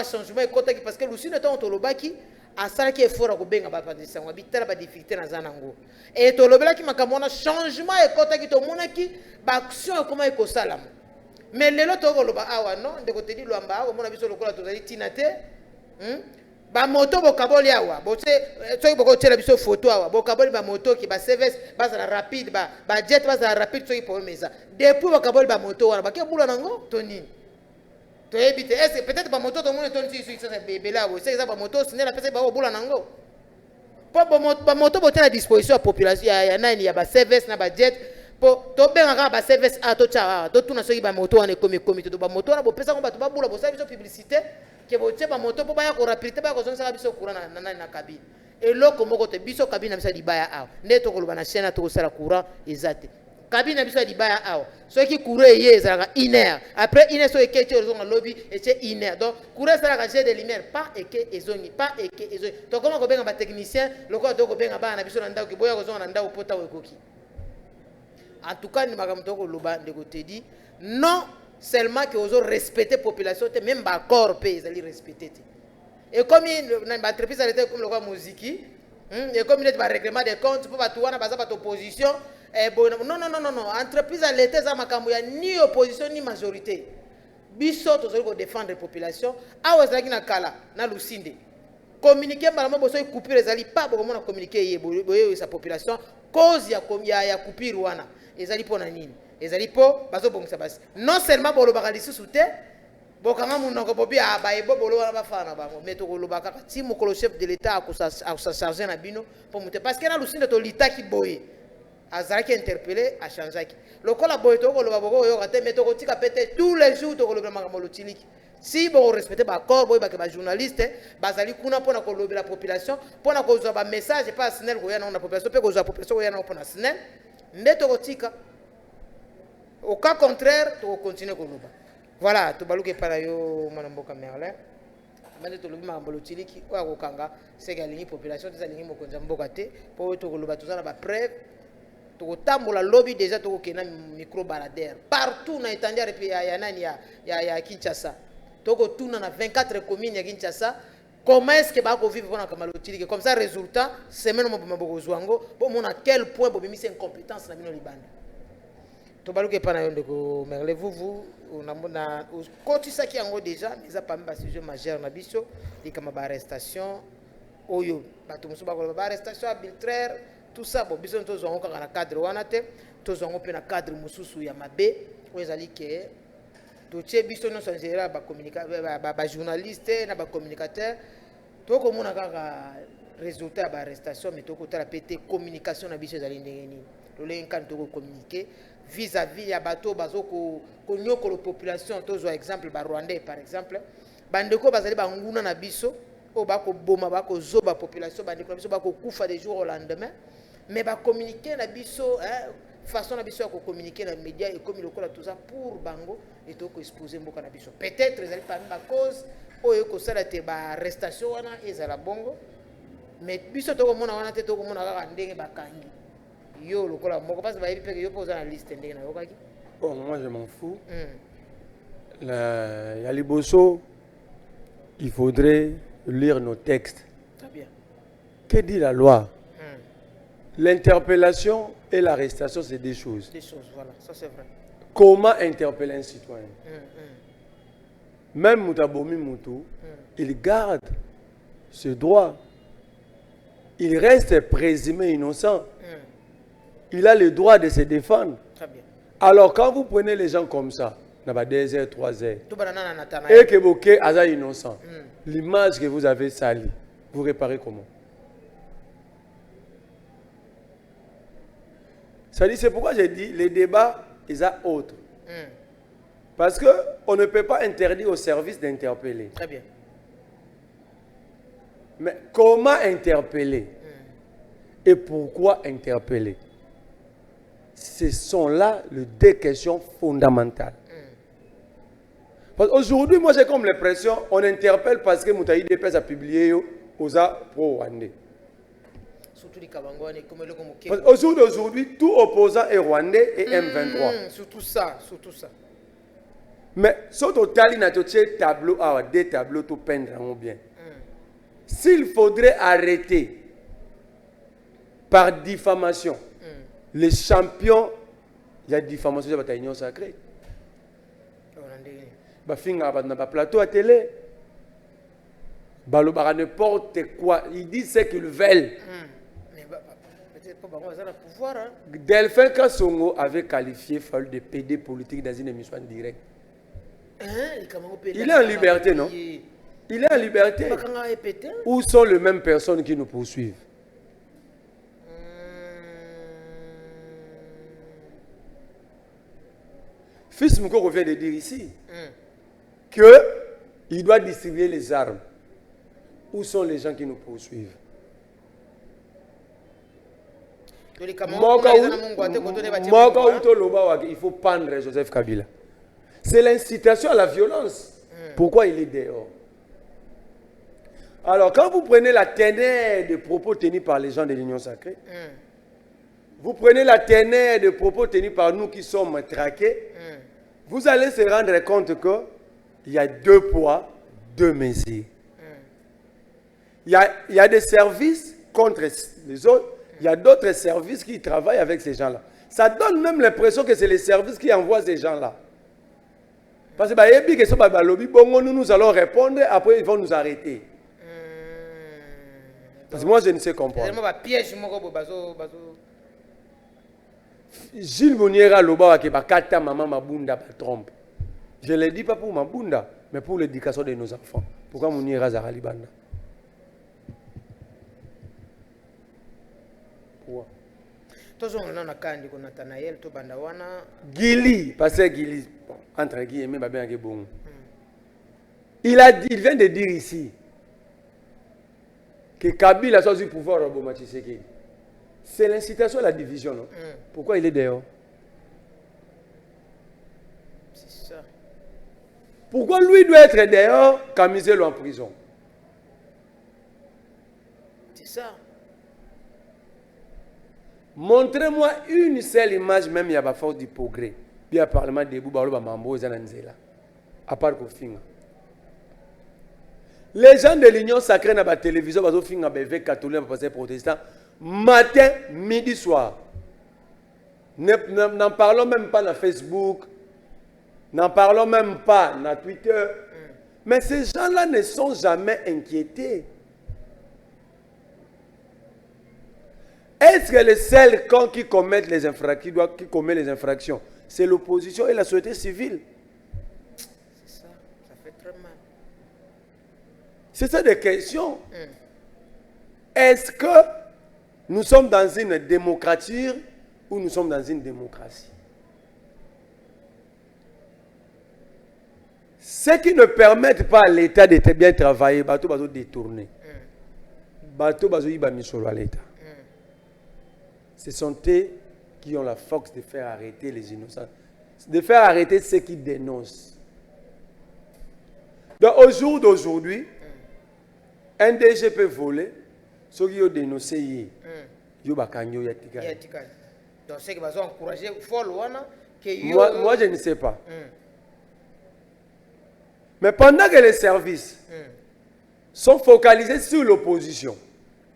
changement ekota parce que Lusinda tant to lobaki asala ki effort ko benga ba pandisa ngo bitala ba difficulté na zanango et to lobela ki makambo na changement ekota ki to monaki ba action comment ekosala. Mais les autres awa non de côté di Luamba awa mona biso lokola tozali tinate ba moto bokaboli awa bote soki boko tela biso photo awa bokaboli ba moto ki ba service bazala rapide ba jet bazala rapide soki po meza depuis bokaboli ba moto wana bakia bula nango toni to ebite est-ce que peut-être ba moto to mona toni si ça bébé là c'est ça ba moto sinela pesa ba bula nango po ba moto botela disposition ya population ya nani ya ba service na ba jet to benga ba service a to cha to tuna soki ba moto wana komi to ba moto wana bo pesa ko ba to ba bula bo sa biso publicité ke bo che ba moto po ba ya ko rapidité ba ko zonga biso courant na cabine et loko moko te biso cabine na biso libaya awa nde to ko loba na chaîne to ko sala courant ezate cabine na biso libaya awa soki courant ye ezalaka 1 heure après 1 heure so eketi ozonga lobby et c'est 1 heure donc courant sala jet de lumière pas eke ezongi pas eke ezongi to comment ko benga ba technicien loko to ko benga ba na biso na ndako ke boya ko zonga na ndako pota wekoki. En tout cas, nous avons dit non seulement que vous respectez la population, même le corps peut respecter. Et comme l'entreprise a été comme la musique, et comme il y a un règlement des comptes, pour tout le monde opposition, non, l'entreprise a été ni opposition ni majorité. biso tozali ko défendre la population awa ezalaki na kala na lusinde communiquer malama boso coupure ezali pas bokomona communiquer ye boye sa population cause ya coupure wana ezali pona nini ezali po bazobongisa basi non seulement bolobaka lisusu te bokanga munoko bobi abayebo boloba na bafana bango mais tokolobaka kaka ti mokolo chef de l'état akosa na bino po mute parce que na lusinde tolitaki boye azalaki interpellé achangeaki lokola boye tokoloba bokoyoka te mais tokotika pete tous les jours tokoloba makambo lotiliki si vous respectez les accords, vous êtes journaliste, vous allez pour la population, pour que vous message pas SNEL pour la population, pour que la population pour la SNEL, au cas contraire, vous continuez comme ça. Voilà, tu vas le faire yo manamboka merle. Maintenant tu le mets en bolotili qui ou au kanga, c'est que la population des alignes mo konza mboka te, pour tu le battre na ba preuve. Tu tambola lobby déjà tu kena micro baladère. Partout na étendard et puis ya Kinshasa. Toko tuna na 24 communes ya Kinshasa. Comment est-ce que bako vivre pour na kamalotili comme ça résultat semaine mo maboko zwango bon mon à quel point bo bimisi incompétence na bino libanda. To baluke pa na yo ndeko merle vous na kotisa ki yango déjà mais ça pas même sujet majeur na biso likama ba arrestation oyo bato musu ba ko ba arrestation arbitraire tout ça bon biso to zongo kaka na cadre wana te to zongo pe na cadre mususu ya mabe oyezali ke to che biso no sanjera ba communicateur ba journaliste na ba communicateur to ko mona kaka résultat ba arrestation mais to ko tala pété communication na biso ezali ndenge nini to le nkan to ko communiquer vis-à-vis ya bato bazoko ko nyoko la population to zo exemple ba Rwandais par exemple bandeko bazali ba nguna na biso o bako boma bako zoba population bandeko biso bako kufa des jours au lendemain mais ba communiquer na biso façon na biso ko communiquer na média et comme lokola tout ça pour bango et to ko exposer mboka na biso peut-être ezali parmi ba cause oyo ko sala te ba arrestation wana ezala bongo mais biso to ko mona wana te to ko mona kaka ndenge bakangi yo lokola moko parce ba yebi pe yo poza na liste ndenge na yokaki. Bon, moi je m'en fous. La Liboso, il faudrait lire nos textes. Très bien. Que dit la loi? L'interpellation et l'arrestation, c'est des choses. Des choses, voilà, ça c'est vrai. Comment interpeller un citoyen? Même Moutabomi Moutou, il garde ce droit. Il reste présumé innocent. Il a le droit de se défendre. Très bien. Alors quand vous prenez les gens comme ça, 2 heures, 3 heures, et que vous êtes innocent, l'image que vous avez salie, vous réparez comment? C'est pourquoi j'ai dit les débats, ils sont autres. Parce qu'on ne peut pas interdire au service d'interpeller. Très bien. Mais comment interpeller? Et pourquoi interpeller? Ce sont là les deux questions fondamentales. Aujourd'hui, moi j'ai comme l'impression on interpelle parce que Moutaï Dépès a publié Oza pro Rwandais. Aujourd'hui, tout opposant est rwandais et M23. Surtout ça, surtout ça. Mais ce total, il y a tableau, des tableaux tout peindre bien. S'il faudrait arrêter par diffamation, les champions, il y a diffamation de la union sacrée. Ba plateau à télé. Balobara n'importe quoi. Ils disent ce qu'ils veulent. Delphin Kassongo avait qualifié Fall de PD politique dans une émission en direct. Il est en liberté, non? Il est en liberté. Où sont les mêmes personnes qui nous poursuivent? Fils Mouko revient de dire ici qu'il doit distribuer les armes. Où sont les gens qui nous poursuivent? Il faut pendre Joseph Kabila. C'est l'incitation à la violence. Pourquoi il est dehors? Alors, quand vous prenez la teneur des propos tenus par les gens de l'Union sacrée, vous prenez la teneur des propos tenus par nous qui sommes traqués, vous allez se rendre compte qu'il y a 2 poids, 2 mesures. Il y a des services contre les autres. Il y a d'autres services qui travaillent avec ces gens-là. Ça donne même l'impression que c'est les services qui envoient ces gens-là. Parce que bayebi que so ba lobby bongo nous allons répondre, après ils vont nous arrêter. Parce que moi je ne sais comprendre. Gilles Mouniera loba ke bakata maman mabunda ba trompe. Je ne le dis pas pour mabunda, mais pour l'éducation de nos enfants. Pourquoi Mouniera Zarali Banda? Pourquoi? Gili, parce que Gili, entre guillemets, bon. Il vient de dire ici que Kabila soit du pouvoir au Bomatiseki. C'est l'incitation à la division, non? Pourquoi il est dehors? C'est ça. Pourquoi lui doit être dehors, Kamizelo en prison? C'est ça. Montrez-moi une seule image, même il y a pas force du progrès. Puis à Parlement debout, à part Kofinga. Les gens de l'Union sacrée dans la télévision, ils ont fait catholique, protestant, matin, midi, soir. N'en parlons même pas dans Facebook, n'en parlons même pas dans Twitter. Mais ces gens-là ne sont jamais inquiétés. Est-ce que les seuls camps qui commettent les infractions, qui commettent les infractions, c'est l'opposition et la société civile? C'est ça, ça fait très mal. C'est ça des questions. Est-ce que nous sommes dans une démocratie ou nous sommes dans une démocratie? Ceux qui ne permettent pas à l'État de bien travailler, bateau bazo détourner. Bateau bazo yiba misolo à l'État. Ce sont eux qui ont la force de faire arrêter les innocents, de faire arrêter ceux qui dénoncent. Donc au jour d'aujourd'hui, un DG peut voler, ceux qui ont dénoncé, ils ont encouragé. Donc ceux qui vont encourager, moi je ne sais pas. Mais pendant que les services sont focalisés sur l'opposition,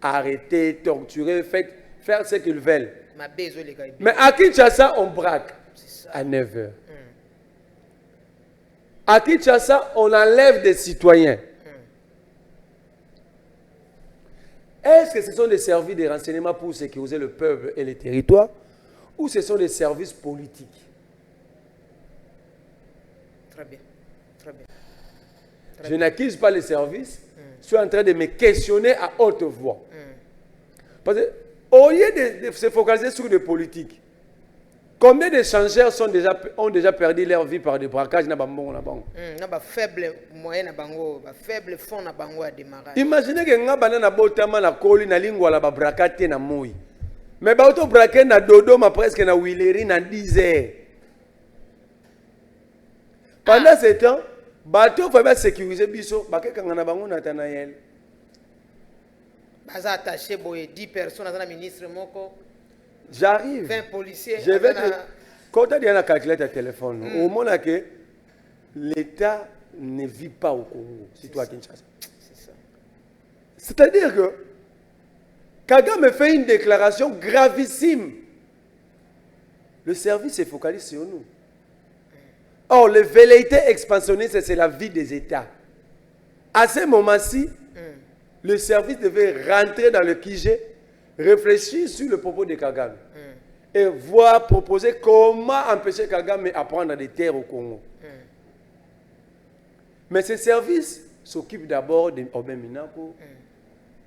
arrêter, torturer, faire ce qu'ils veulent. Mais à Kinshasa, on braque à 9h. À Kinshasa, on enlève des citoyens. Est-ce que ce sont des services de renseignement pour sécuriser le peuple et les territoires ou ce sont des services politiques? Très bien. Très bien. Je n'accuse pas les services. Je suis en train de me questionner à haute voix. Parce que au lieu de se focaliser sur des politiques, combien de changeurs ont déjà perdu leur vie par des braquages? Faible moyen, faible fond à démarrage. Imaginez que nous avons un botama na koli na lingua la braquate na moi. Mais ba auto braquer na dodo ma presque na Willery na 10 heures. Pendant ce temps, bateau faut bien sécuriser biso, ba ke kanga na bango Nathanaël. Baza attaché 10 personnes dans le ministre Moko. J'arrive. 20 policiers. Je vais te... Quand tu as un calculateur téléphone, au moment que l'État ne vit pas au Congo, c'est toi qui Kinshasa. C'est ça. C'est-à-dire que Kagame fait une déclaration gravissime. Le service se focalise sur nous. Or, les velléités expansionnistes, c'est la vie des États. À ce moment-ci, le service devait rentrer dans le QG, réfléchir sur le propos de Kagame et voir, proposer comment empêcher Kagame à prendre des terres au Congo. Mais ce service s'occupe d'abord de Obin Minako,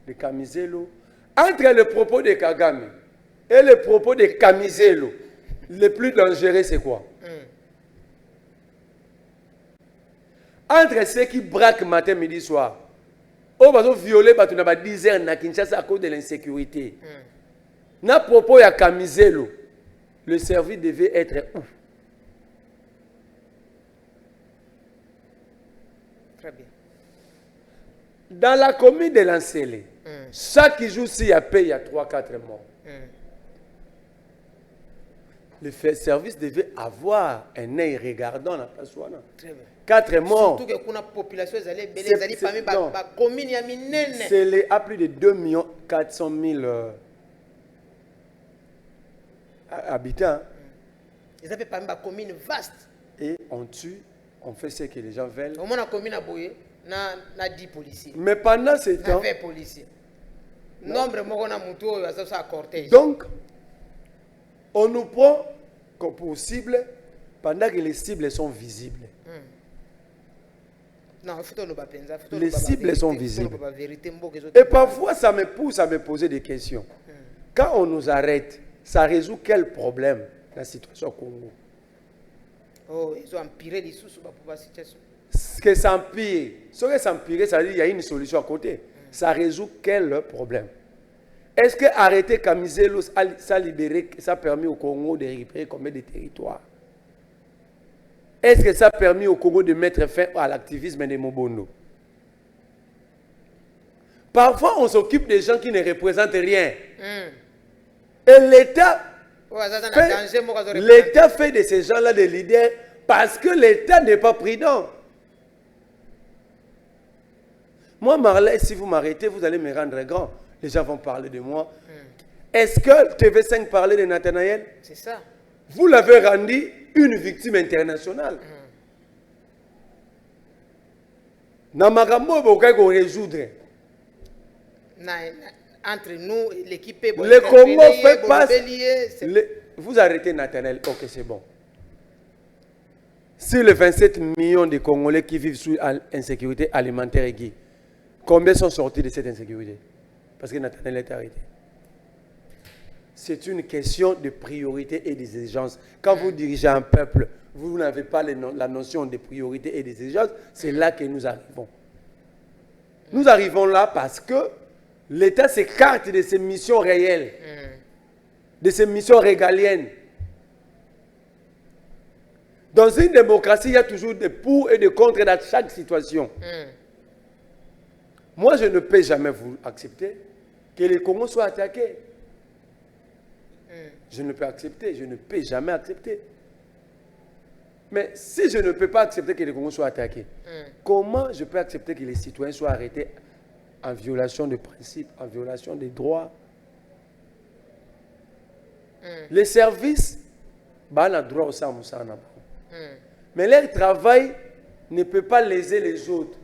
de Kamizelo. Entre le propos de Kagame et le propos de Kamizelo, le plus dangereux, c'est quoi? Entre ceux qui braquent matin, midi, soir, on va violer 10 heures à Kinshasa à cause de l'insécurité. Na propos ya Kamizelo, le service devait être où? Très bien. Dans la commune de Lancélé, chaque jour, s'il y a paix, il y a 3-4 morts. Le service devait avoir un œil regardant la place. Très bien. 4 morts. Surtout que la population est commune. C'est à plus de 2 400 000 habitants. Ils avaient pas une commune vaste. Et on tue on fait ce que les gens veulent. Au moins, on a commis na 10 policiers. Mais pendant ce temps, 20 policiers. Nombre de cortège. Donc, on nous prend comme pour cible pendant que les cibles sont visibles. Non, les cibles sont visibles. Et parfois, ça me pousse à me poser des questions. Quand on nous arrête, ça résout quel problème dans la situation au Congo? Oh, ils ont empiré les sous pour la situation. Ce que ça empire, ça veut dire qu'il y a une solution à côté. Ça résout quel problème? Est-ce que arrêter Kamizelo, ça libéré, ça a permis au Congo de récupérer combien de territoires? Est-ce que ça a permis au Congo de mettre fin à l'activisme de Mobondo? Parfois, on s'occupe des gens qui ne représentent rien. Et l'État fait de ces gens-là des leaders parce que l'État n'est pas prudent. Moi, Marley, si vous m'arrêtez, vous allez me rendre grand. Les gens vont parler de moi. Est-ce que TV5 parlait de Nathanaël? C'est ça. Vous l'avez rendu une victime internationale. Namagambo, vous pouvez résoudre. Entre nous, l'équipe est le Congo fait passer. Vous arrêtez Nathanaël, ok, c'est bon. Sur les 27 millions de Congolais qui vivent sous insécurité alimentaire et qui, combien sont sortis de cette insécurité? Parce que Nathanaël est arrêté. C'est une question de priorité et d'exigence. Quand vous dirigez un peuple, vous n'avez pas la notion de priorité et d'exigence, c'est là que nous arrivons. Nous arrivons là parce que l'État s'écarte de ses missions réelles, de ses missions régaliennes. Dans une démocratie, il y a toujours des pour et des contre dans chaque situation. Moi, je ne peux jamais vous accepter que les Congos soient attaqués. Je ne peux accepter, je ne peux jamais accepter. Mais si je ne peux pas accepter que les Congos soient attaqués, comment je peux accepter que les citoyens soient arrêtés en violation de principes, en violation des droits? Les services, on a droit au Samoussana. Mais leur travail ne peut pas léser les autres.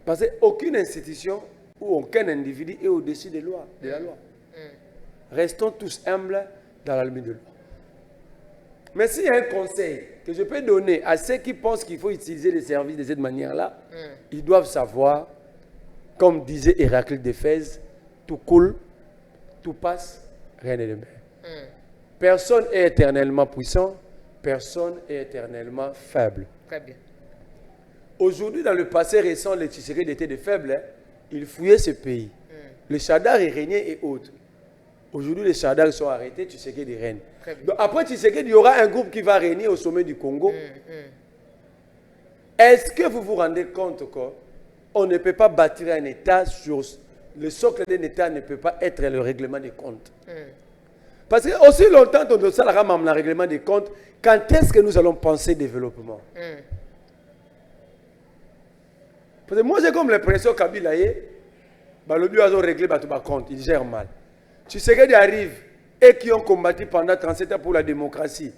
Parce qu'aucune institution ou aucun individu est au-dessus de la loi. Restons tous humbles dans la limite de loi. Mais s'il y a un conseil que je peux donner à ceux qui pensent qu'il faut utiliser les services de cette manière-là, ils doivent savoir, comme disait Héraclite d'Éphèse, tout coule, tout passe, rien n'est de bien. Personne n'est éternellement puissant, personne n'est éternellement faible. Très bien. Aujourd'hui, dans le passé récent, les Tshisekedi étaient des faibles. Ils fouillaient ce pays. Les Chadars régnaient et autres. Aujourd'hui, les Chadars sont arrêtés, Tshisekedi règne. Donc après Tshisekedi, il y aura un groupe qui va régner au sommet du Congo. Est-ce que vous vous rendez compte qu'on ne peut pas bâtir un État sur... Le socle d'un État ne peut pas être le règlement des comptes. Parce que aussi longtemps qu'on doit faire le règlement des comptes, quand est-ce que nous allons penser développement? Parce que moi j'ai comme l'impression que Kabila le but a réglé les comptes, il gère mal. Tu sais qu'ils arrivent et qui ont combattu pendant 37 ans pour la démocratie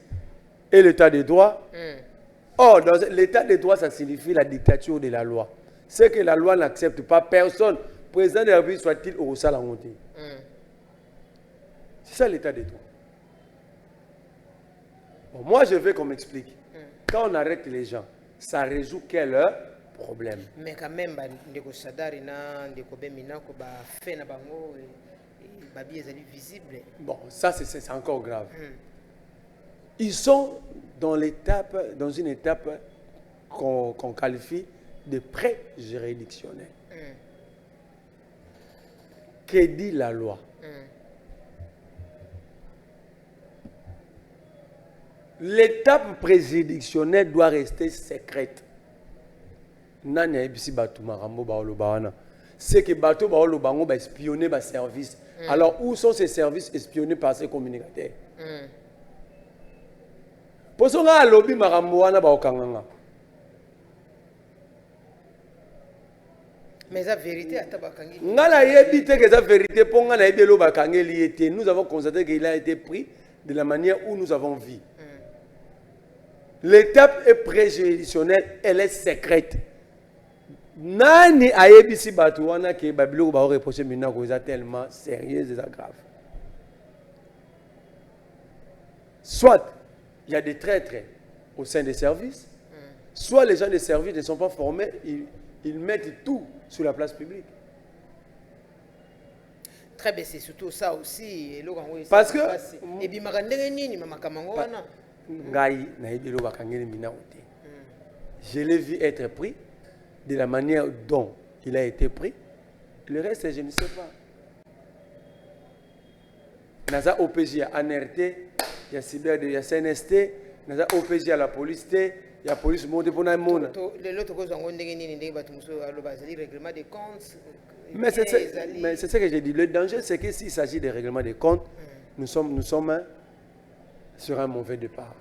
et l'état de droit. Or, dans l'état de droit, ça signifie la dictature de la loi. C'est que la loi n'accepte pas personne, président de la République soit-il au Salangoté. C'est ça l'état de droit. Bon, moi, je veux qu'on m'explique. Quand on arrête les gens, ça résout quel problème? Mais quand même, ndeko Sadari na ndeko Beminako ba fait na bango babi ezali visible. Bon, ça c'est encore grave. Ils sont dans une étape qu'on qualifie de pré-juridictionnel. Que dit la loi? L'étape préjuridictionnelle doit rester secrète. C'est que Bato Baolobango va espionner les services. Alors, où sont ces services espionnés par ces communicateurs? Pour ce qui est lobby Maramouana Baokanganga. Mais la vérité à Tabakangi. Nous avons constaté qu'il a été pris de la manière où nous avons vu. L'étape est préjuridictionnelle, elle est secrète. Nani ayebisi batu wana ke babilo ba reprocher maintenant que c'est tellement sérieux et grave. Soit il y a des traîtres au sein des services, soit les gens des services ne sont pas formés, ils mettent tout sur la place publique. Très bien, c'est surtout ça aussi. Parce que et puis je l'ai vu être pris de la manière dont il a été pris. Le reste, je ne sais pas. Naza OPJ à NRT, il y a cyber, il y a CNST, Naza OPJ à la police, il y a la police monte pour monde. L'autre cause on règlement des comptes. Mais c'est ce que j'ai dit. Le danger, c'est que s'il s'agit de règlement des comptes, nous sommes sur un mauvais départ.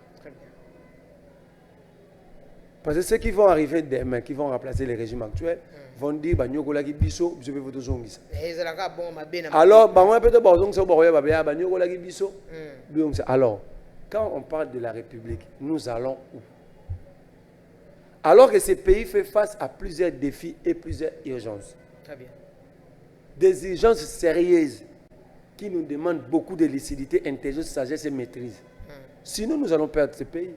Parce que ceux qui vont arriver demain, qui vont remplacer les régimes actuels, vont dire Banyokola qui biso, je vais vous donner ça. Alors, alors, quand on parle de la République, nous allons où? Alors que ce pays fait face à plusieurs défis et plusieurs urgences. Très bien. Des urgences sérieuses qui nous demandent beaucoup de lucidité, intelligence, sagesse et maîtrise. Sinon, nous allons perdre ce pays.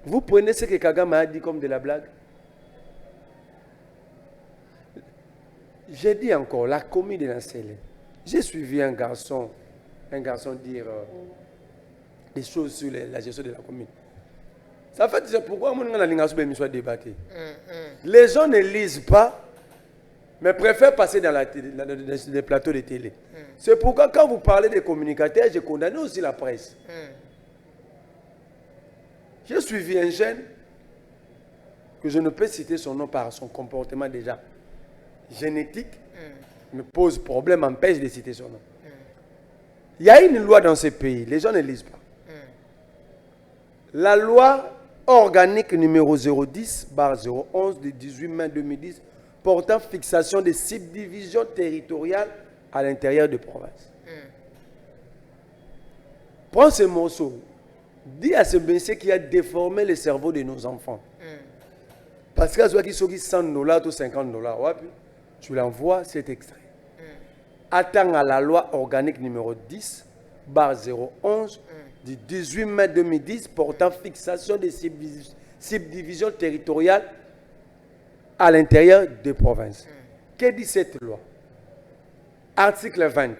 Vous prenez ce que Kagame a dit comme de la blague. J'ai dit encore, la commune de Nansele. J'ai suivi un garçon dire des choses sur la gestion de la commune. Ça fait c'est pourquoi on a soit débattu. Les gens ne lisent pas, mais préfèrent passer dans les plateaux de télé. C'est pourquoi quand vous parlez des communicateurs, j'ai condamné aussi la presse. J'ai suivi un jeune que je ne peux citer son nom par son comportement déjà génétique, me pose problème, m'empêche de citer son nom. Il y a une loi dans ce pays, les gens ne lisent pas. La loi organique numéro 010/011 du 18 mai 2010 portant fixation des subdivisions territoriales à l'intérieur des provinces. Prends ce morceau. Dis à ce monsieur qui a déformé le cerveau de nos enfants. Parce que qui sont $100 ou $50, tu l'envoies cet extrait. Attends à la loi organique numéro 10/011 du 18 mai 2010 portant fixation des subdivisions territoriales à l'intérieur des provinces. Que dit cette loi? Article 20.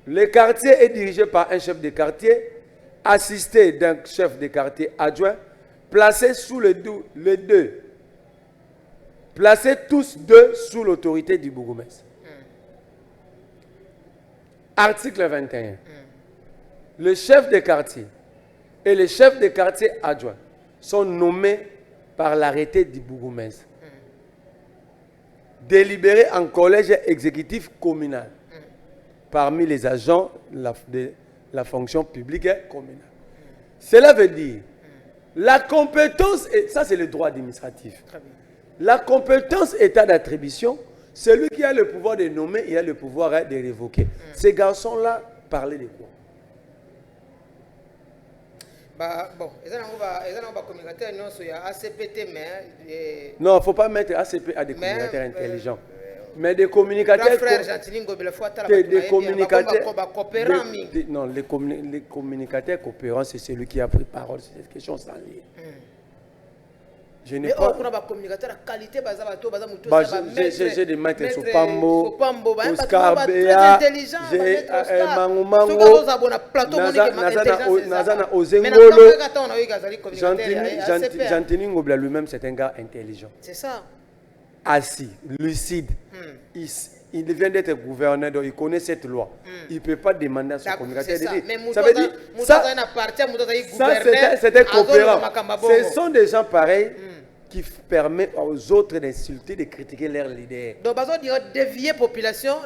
Le quartier est dirigé par un chef de quartier assisté d'un chef de quartier adjoint, placés sous placés tous deux sous l'autorité du bourgmestre. Article 21. Le chef de quartier et le chef de quartier adjoint sont nommés par l'arrêté du bourgmestre, délibéré en collège exécutif communal parmi les agents de la fonction publique communale. Cela veut dire la compétence, et ça c'est le droit administratif. La compétence état d'attribution, celui qui a le pouvoir de nommer, il a le pouvoir de révoquer. Ces garçons-là parlaient de quoi? Bon, ils ont communicateur non il y a ACPT mais non, il ne faut pas mettre ACP à des communicateurs intelligents. Mais des communicateurs non, les communicateurs coopérants, c'est celui qui a pris parole sur cette question sans lire. Je n'ai pas. J'ai des maîtres sur Pambo, Oscar Béa, j'ai Mangumango, Nazana Ozengolo. Jean-Tini Ngobla lui-même, c'est un gars intelligent. C'est ça. Assis, lucide. Il vient d'être gouverneur, donc il connaît cette loi. Il ne peut pas demander à son communicateur de dire. Ça veut dire ça, c'était coopérant. Ce sont des gens pareils qui permettent aux autres d'insulter, de critiquer leur leader. Donc, ils ont dévié la population.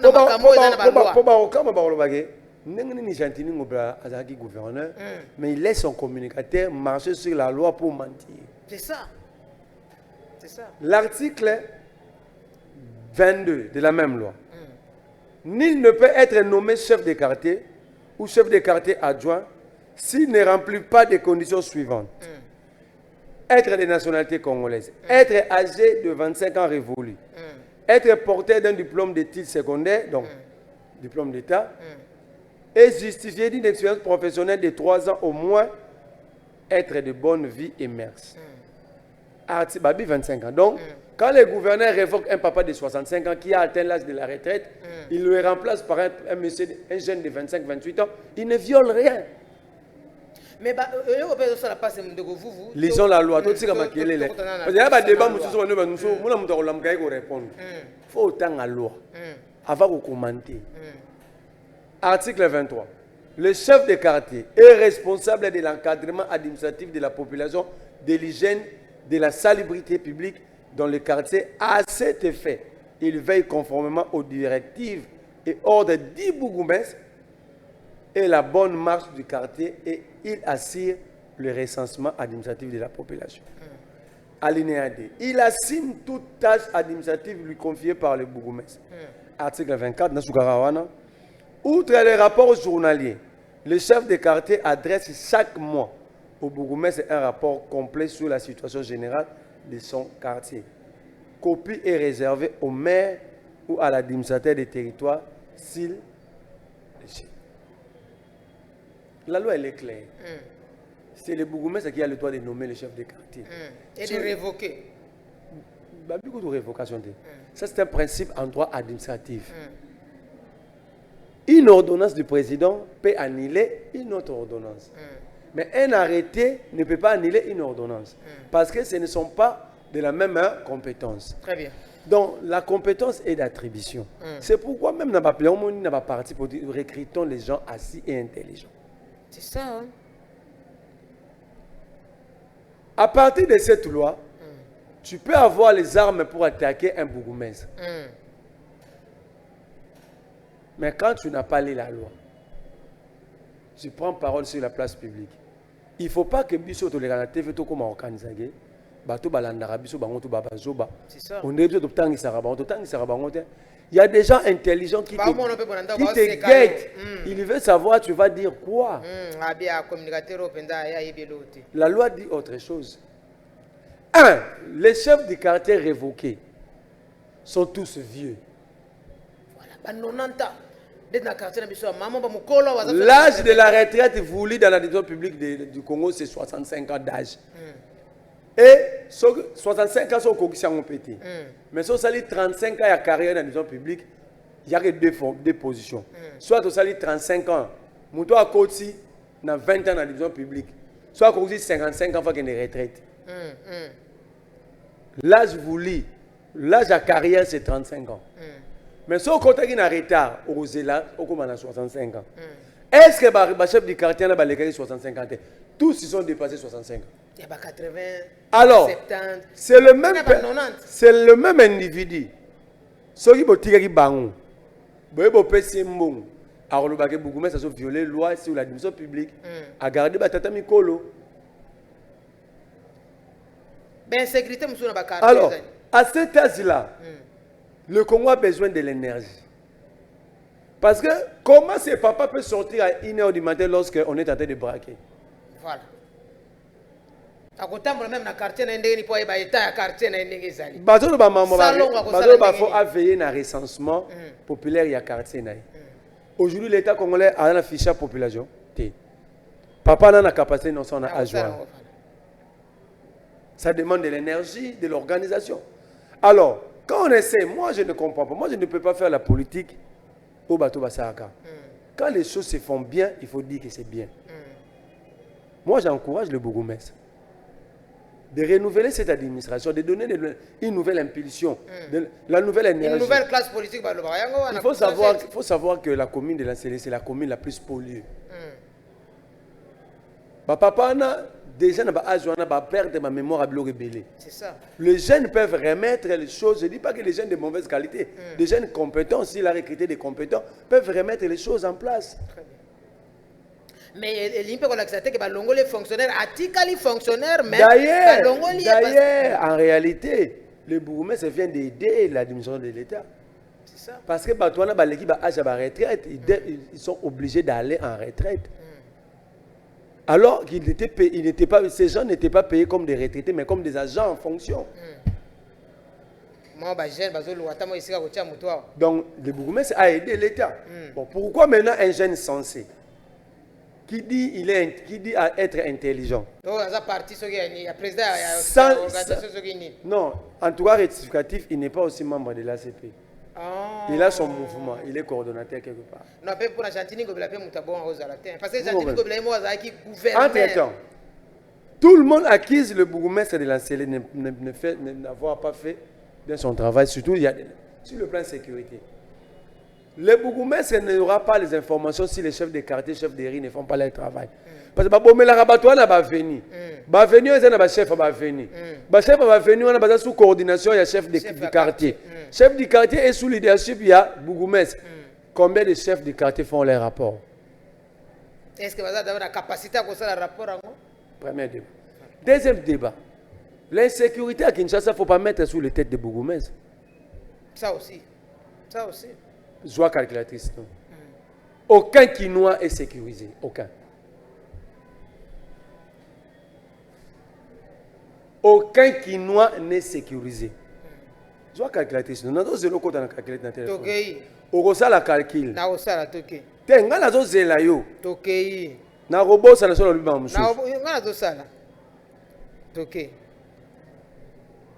Mais il laisse son communicateur marcher sur la loi pour mentir. C'est ça. C'est ça. L'article 22 de la même loi. Nul ne peut être nommé chef de quartier ou chef de quartier adjoint s'il ne remplit pas des conditions suivantes, être de nationalité congolaise, être âgé de 25 ans révolu, être porteur d'un diplôme d'études secondaires, donc diplôme d'État, et justifier d'une expérience professionnelle de 3 ans au moins, être de bonne vie et mœurs. Babi 25 ans. Donc, quand le gouverneur révoque un papa de 65 ans qui a atteint l'âge de la retraite, il le remplace par un monsieur, un jeune de 25-28 ans, il ne viole rien. Mais lisons la loi. Tout ce qui est il y a un débat, il faut autant la loi avant de commenter. Article 23. Le chef de quartier est responsable de l'encadrement administratif de la population, de l'hygiène, de la salubrité publique dans le quartier. À cet effet, il veille conformément aux directives et ordres du bourgmestre et la bonne marche du quartier et il assure le recensement administratif de la population. Alinéa D. Il assume toute tâche administrative lui confiée par le bourgmestre. Article 24. Outre les rapports journaliers, le chef de quartier adresse chaque mois au bourgmestre un rapport complet sur la situation générale de son quartier. Copie est réservée au maire ou à l'administrateur des territoires s'il le sait. La loi elle est claire. C'est le bourgmestre qui a le droit de nommer le chef de quartier. Et de révoquer. Beaucoup de révocation. Ça c'est un principe en droit administratif. Une ordonnance du président peut annuler une autre ordonnance. Mais un arrêté ne peut pas annuler une ordonnance. Parce que ce ne sont pas de la même compétence. Très bien. Donc, la compétence est d'attribution. C'est pourquoi même dans la partie pour dire recrutons les gens assis et intelligents. C'est ça. Hein? À partir de cette loi, tu peux avoir les armes pour attaquer un bourgmestre. Mais quand tu n'as pas lu la loi, je prends parole sur la place publique. Il ne faut pas que Bisso te le la TV tout comme organiser. Il y a des gens intelligents qui te guettent. Ils veulent savoir tu vas dire quoi. La loi dit autre chose. Les chefs du quartier révoqués sont tous vieux. L'âge de la retraite voulu dans la décision publique du Congo, c'est 65 ans d'âge. Et 65 ans sont au pété. Mais si on salit 35 ans de carrière dans la décision publique, il y a que deux positions. Soit on salit 35 ans, on a côté dans 20 ans dans la décision publique. Soit on a 55 ans, il faut qu'il y ait une retraite. L'âge voulu, l'âge de carrière, c'est 35 ans. Mais si on a un retard, on a 65 ans. Est-ce que le chef du quartier a 65 ans? Tous ils sont dépassés 65 ans. Il y a 80, alors, 70. C'est le même individu. Ceux qui ont tiré bangou, ils ont pété mbong. Alors, le bourgmestre a violé la loi sur l'administration publique, a gardé Batata Mikolo. Alors, à cet âge-là, le Congo a besoin de l'énergie. Parce que comment ce papa peut sortir à 1h du matin lorsqu'on est en train de braquer? Voilà. Même dans le quartier, il faut veiller à recensement populaire et à quartier. Aujourd'hui, l'État congolais a un fichier population. Papa n'a pas capacité de s'en adjoindre. Ça demande de l'énergie, de l'organisation. Alors, quand on essaie, moi je ne comprends pas. Moi je ne peux pas faire la politique au bateau Basaka. Quand les choses se font bien, il faut dire que c'est bien. Moi j'encourage le bourgmestre de renouveler cette administration, de donner une nouvelle impulsion, la nouvelle énergie. Une nouvelle classe politique. Il faut savoir que la commune de l'Ancélé, c'est la commune la plus polluée. Papa, déjà, on va perdre ma mémoire à rebelle. C'est ça. Les jeunes peuvent remettre les choses. Je ne dis pas que les jeunes de mauvaise qualité, des jeunes compétents, s'il a recruté des compétents, peuvent remettre les choses en place. Très bien. Mais il peut accepter que les fonctionnaires, les fonctionnaires, mais d'ailleurs, en réalité, le bourgmestre vient d'aider l'administration de l'État. C'est ça. Parce que l'équipe à retraite, ils sont obligés d'aller en retraite. Alors qu'ils n'étaient pas, ces gens n'étaient pas payés comme des retraités, mais comme des agents en fonction. Donc, le bourgmestre a aidé l'État. Bon, pourquoi maintenant un jeune censé qui dit être intelligent non, en tout cas rectificatif, il n'est pas aussi membre de l'ACP. Il a son mouvement, il est coordonnateur quelque part. Entre-temps, tout le monde accuse le bourgmestre de l'Ancélé n'avoir pas fait de son travail, surtout sur le plan de sécurité. Le bourgmestre n'aura pas les informations si les chefs de quartier, chefs de riz ne font pas leur travail. Parce que la rabattoir n'a venu. Venu, ils ont chef va venir. Chef va venir, on a sous coordination, il y a chef du quartier. Chef du quartier est sous leadership, il y a bourgmestre. Combien de chefs du quartier font les rapports? Est-ce que vous avez la capacité à faire le rapport? Premier débat. Deuxième débat. L'insécurité à Kinshasa, il ne faut pas mettre sous les têtes des bourgmestres. Ça aussi. Ça aussi. Joie calculatrice, non. Aucun Quinois est sécurisé. Aucun. Aucun Quinois n'est sécurisé. Joie calculatrice, non. Nous avons côté dans calculatrice dans téléphone. Au ça la calcul. Na ça la toke. Tenga na zo zela yo. Toke. Na robot ça na solo lubamba musu. Na zo sala. Toke.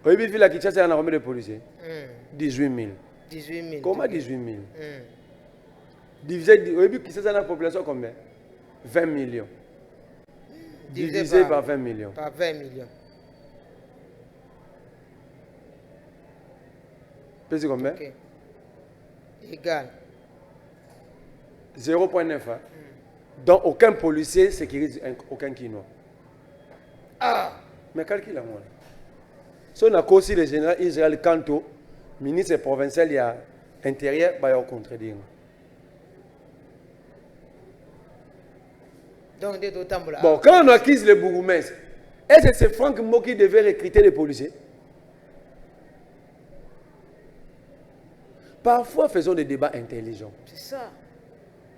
Oyebi villa Kinshasa na combien de policiers? 18 000. 18 000. Comment 18 000? Divisé, oyebi Kinshasa na population combien? 20 millions. Divisé par 20 millions. Par 20 millions. C'est combien? Okay. Égal. 0,9. Hein? Donc aucun policier sécurise aucun Quinois. Ah! Mais calcule à moi. Si on a aussi le général Israël Kanto, ministre provincial, il y a intérieur, il y a contredire. Bon, quand on accuse le bourgmestre, est-ce que c'est Franck Mo qui devait recruter les policiers? Parfois, faisons des débats intelligents. C'est ça.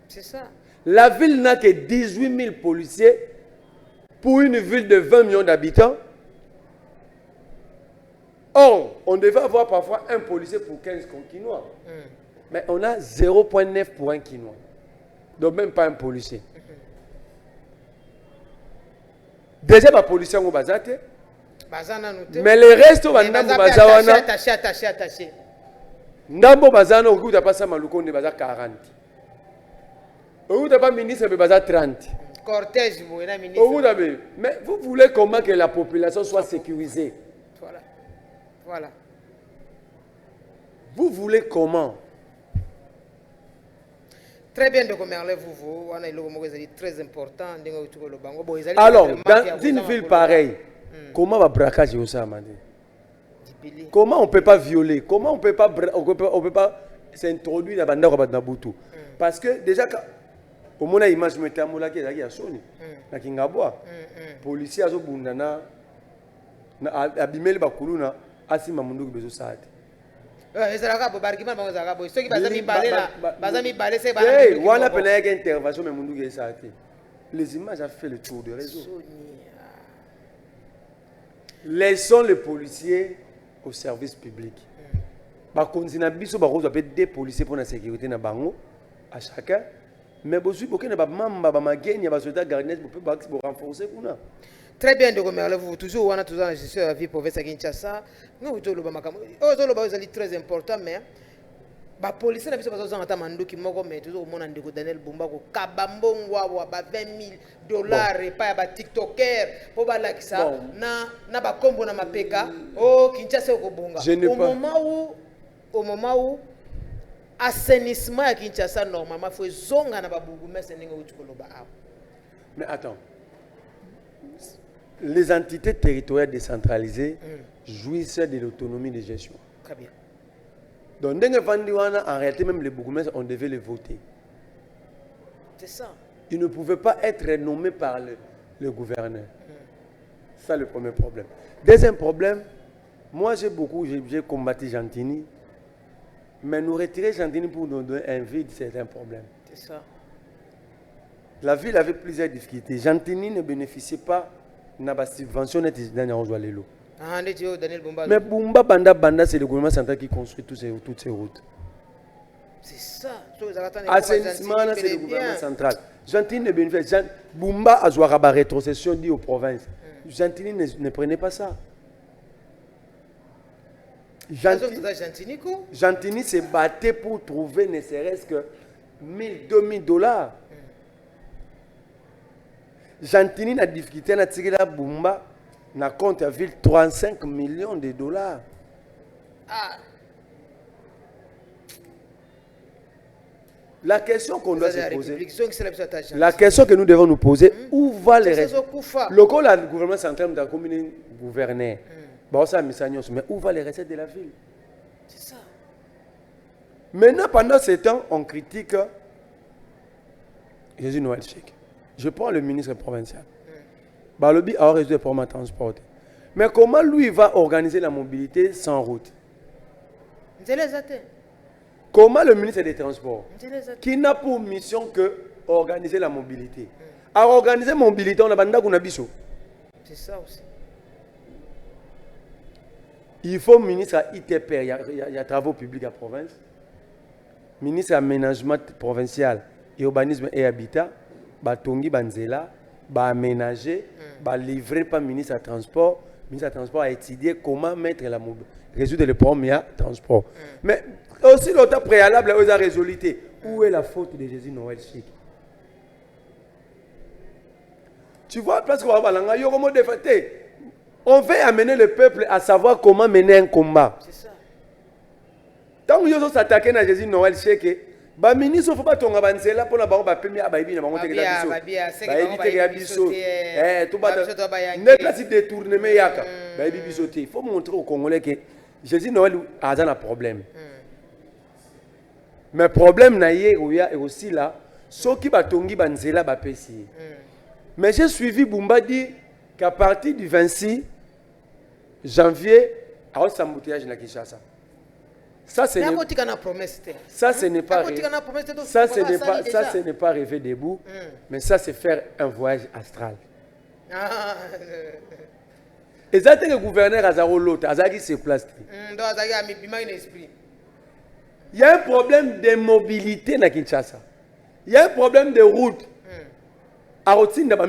C'est ça. La ville n'a que 18 000 policiers pour une ville de 20 millions d'habitants. Or, on devait avoir parfois un policier pour 15 Quinois. Mais on a 0,9 pour un Quinois. Donc même pas un policier. Déjà, les policiers ont bazate. Mais le reste, on a attaché. Ndambo bazana au goût de passer maluko ne baza 40. Au goût de pas ministre mais baza 30. Cortège vous na ministre. Au goût de mais vous voulez comment que la population soit sécurisée? Voilà. Voilà. Vous voulez comment? Très bien de commercer vous on a le mot très important alors dans une ville pareille comment va braquage au ça mandi? Comment on ne peut pas violer? Comment on peut pas s'introduire dans le Nabutu? Parce que déjà, au moment où l'image me tamoula qui est à Sony, na Kingabwa, policiers azo bundana, na abimeli bakuluna, asima mundu bezo saati. Ezalaka bo bargima ba ezalaka bo soki bazami balela, bazami balé c'est ba. Eh, wana pena yake intervention mais mundu ke saati. Les images ont fait le tour du réseau. Laissons les policiers au service public. Par contre, il y a des policiers pour la sécurité à chacun. Mais il y a des membres qui pour renforcer. Très bien, vous toujours on a toujours la gestion de la vie province Kinshasa. Nous c'est très important mais ba policiers na biso bazo ngata manduki moko mais toujours mona ndeko Daniel Bumba ko kabambongo wa ba $20 pa ya ba tiktoker po ba lakisa na ba kombo na mapeka Kinshasa ko bonga au moment où assainissement à Kinshasa normalement faut zonga na ba bourgmestre ndenge utukoloba a. Mais attends. Les entités territoriales décentralisées jouissent de l'autonomie de gestion. Très bien. Donc, en réalité, même les bourgmestres, on devait les voter. C'est ça. Ils ne pouvaient pas être nommés par le gouverneur. C'est ça le premier problème. Deuxième problème, moi j'ai combattu Gentini, mais nous retirer Gentini pour nous donner un vide, c'est un problème. C'est ça. La ville avait plusieurs difficultés. Gentini ne bénéficiait pas de la subvention de l'eau. Mais Banda, c'est le gouvernement central qui construit toutes ces routes. C'est ça. Assainissement, c'est le gouvernement central. Gentini ne bénéficie pas. Bumba a joué à rétrocession dit aux provinces. Gentini ne prenait pas ça. Gentini s'est battu pour trouver ne serait-ce que 1000, 2000 dollars. Gentini a difficulté à tirer la Bumba. Na compte à ville 35 millions de dollars. Ah. La question qu'on doit se poser, la question que nous devons nous poser, où va les restes? Le gouvernement central de la commune gouverneur, mais où va les recettes de la ville? C'est ça. Maintenant, pendant ce temps, on critique Jésus Noël Chèque. Je prends le ministre provincial. Balobi a réussi pour ma transport. Mais comment lui va organiser la mobilité sans route? Comment le ministre des Transports, qui n'a pour mission que organiser la mobilité, à organiser la mobilité, on a banda qu'on a biso. C'est ça aussi. Il faut ministre à ITP, il y a travaux publics à la province, ministre aménagement provincial, urbanisme et habitat, Batongi Banzela, aménager, livrer par ministre à transport. Le ministre à transport a étudié comment mettre la mobilité, résoudre le problème à transport. Mais aussi l'autre préalable aux résolutions. Où est la faute de Jésus Noël Chic? Tu vois, parce qu'on on veut amener le peuple à savoir comment mener un combat. C'est ça. Tant que nous s'attaquer à Jésus Noël Chic, ba ministre faut pas tonga banzela pour la bango ba premier abayibi na bango te biso ba éviter biso tout ba ne pas si détournement yaka ba biso te. Il faut montrer aux Congolais que Jésus Noël a un problème. Mais problème na yé et aussi là ceux qui ba tongi banzela ba pesi. Mais j'ai suivi Bumba dit qu'à partir du 26 janvier à Osambouteillage na Kinshasa. Ça, ce n'est pas rêver debout, mais ça, c'est faire un voyage astral. Et ça, c'est le gouverneur Azaro Lota, Azaki se place. Il y a un problème de mobilité à Kinshasa. Il y a un problème de route. À Routine, il y a un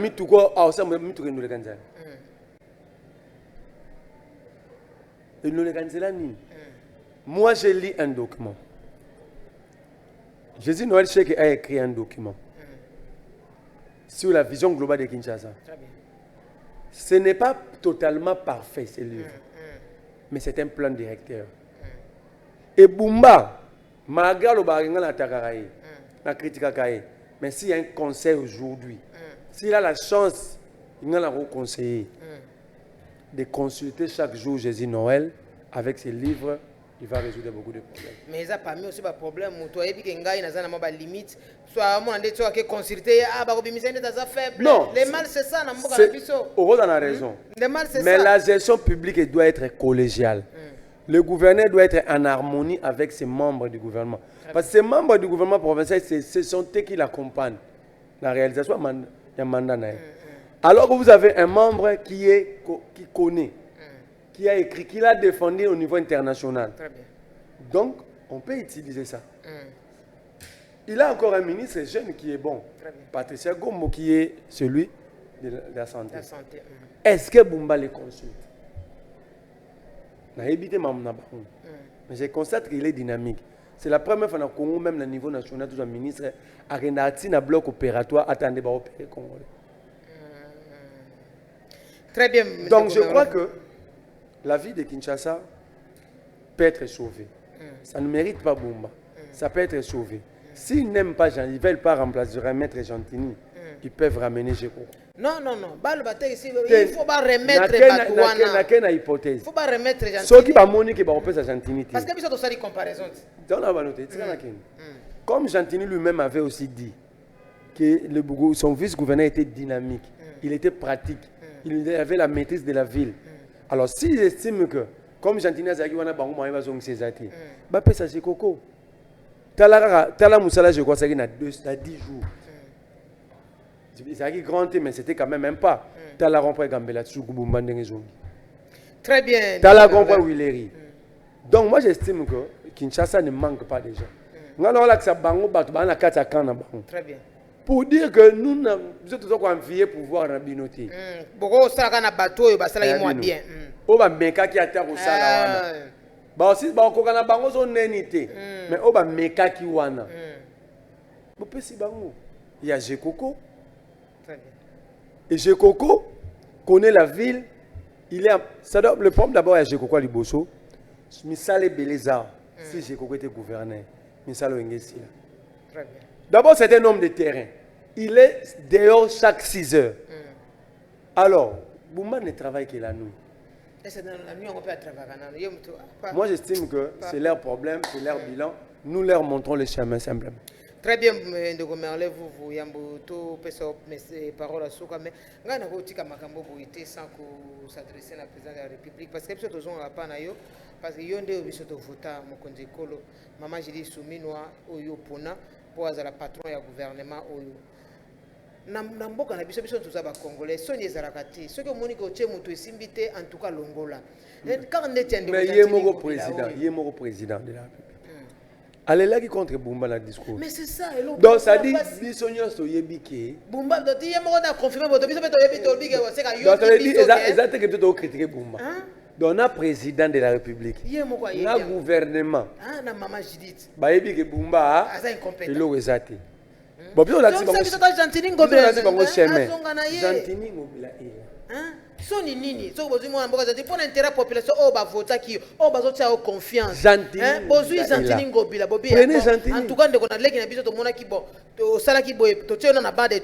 Moi, j'ai lu un document. Jésus Noël Chèque a écrit un document sur la vision globale de Kinshasa. Ce n'est pas totalement parfait, ce livre, mais c'est un plan directeur. Et Bumba, malgré le baril, la critique, mais s'il y a un conseil aujourd'hui, s'il a la chance, il a un conseiller de consulter chaque jour Jésus Noël avec ses livres. Il va résoudre beaucoup de problèmes. Mais ça pas mis aussi des problèmes. Toi, et puis qu'il y a des limites. Soit moi, on doit consulter. Ah, bah, faible. Non. Les mal, c'est ça. On a raison. Les mal, c'est ça. Mais la gestion publique doit être collégiale. Le gouverneur doit être en harmonie avec ses membres du gouvernement. Parce que ces membres du gouvernement provincial, ce sont eux qui l'accompagnent. La réalisation, il y a un mandat. Alors que vous avez un membre qui connaît, qui a écrit, qui l'a défendu au niveau international. Très bien. Donc, on peut utiliser ça. Il a encore un ministre jeune qui est bon. Patricia Gombo qui est celui de la santé. Est-ce que Bumba les consulte? Mais je constate qu'il est dynamique. C'est la première fois dans le Congo, même au niveau national, tout le ministre a un bloc opératoire attendez à opérer Congolais. Très bien. Donc, je crois que la vie de Kinshasa peut être sauvée. Ça ne mérite pas Bumba. Ça peut être sauvé. S'ils n'aiment pas Jean, ils ne veulent pas remplacer, remettre Gentini, ils peuvent ramener Géco. Non. Il faut pas remettre Batouana. Il n'y hypothèse. Il faut pas remettre Gentini. Ceux qui vont moniquer, ils vont remettre Gentini. Parce que ça des comparaisons. Comme Gentini lui-même avait aussi dit que son vice-gouverneur était dynamique, il était pratique, il avait la maîtrise de la ville. Alors, s'ils estiment que, comme Gentini a dit, il va faire ça, c'est Coco. Tala Moussala, je crois, ça a 10 jours. C'est grand, mais c'était quand même un pas. Tu as la rond-point Gambela, Tsugubumba, Ndengezongi. Très bien. Tu as la rond-point Willeri. Donc, moi, j'estime que Kinshasa ne manque pas de gens. Très bien. Pour dire que nous avons envié pouvoir dans Binoté. Beaucoup ça quand bateau bah ça là moi bien. On va meka qui atterre au sala. Bah aussi bah on a bango son nénité. Mais on va meka qui wana. Vous pouvez si bango. Il y a Jekoko. Très bien. Et Jekoko connaît la ville. Il est le problème d'abord à Jekoko à Liboso. Misale Beleza. Si Jekoko était gouverneur, Misale Ngesi. Très bien. D'abord, c'est un homme de terrain. Il est dehors chaque 6 heures. Alors, Boumba ne travaille que la nuit. Moi, j'estime que c'est leur problème, c'est leur bilan. Nous leur montrons le chemin simplement. Très bien, Ndeko Merle, vous Yamboto, parole à Souka, mais nga na kotika makambo boité sans que s'adresser à la présidente de la République parce que biso tozonga pa na yo parce que yo nde biso to vota mokonzi kolo mama Jili Souminwa oyo pona pour azala patron ya gouvernement oyo na mboka na biso toza ba congolais soni ezalaka te soki omoni ko tie moto esimbi te en tout cas longola car neti ande mais yemoko président de la République. Allez là qui contre Boumba dans le discours. Mais c'est ça. Donc ça dit Bissonio Soyebike. Boumba, donc il y a un confirmé votre biso beto yebi tolbike c'est ka yo. Donc ça dit exactement que tu critiquer Boumba. Donc na président de la République. Na gouvernement. Ah na maman Judith. Ba yebi que Boumba asa incompétent. Et lo ezati. Bon bien on a dit bango. Ça Gentini Ngobila. Gentini Ngobila. Hein? Soni nini so bozu mwana mboka zati pona intérêt population o ba vota ki o ba zotia o confiance hein bozu Gentini Ngobila bobi en tout cas ndeko na leki na biso to mona ki bo to sala ki boye to tiona na ba de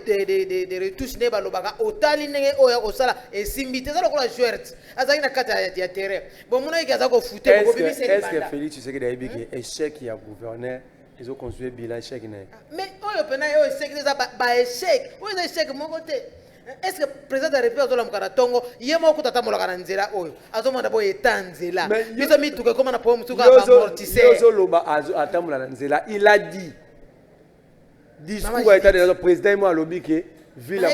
retouche ne ba lobaka otali ndenge o ya osala esimbite za lokola joueur azaki na kata ya terrain bon mona ki azako fouter bobi bi c'est est-ce que Félix Tshisekedi a dit que échec ya gouverneur ils ont construit bilan échec né mais oyo pena yo échec za ba échec oyo échec mon côté. Est-ce que le président de la République a dit que il y a beaucoup de temps pour la nzela oyo azomanda boye tanzela biso mituke comme na pomme tuka amortisser il a dit discours état de président moi lobi que ville à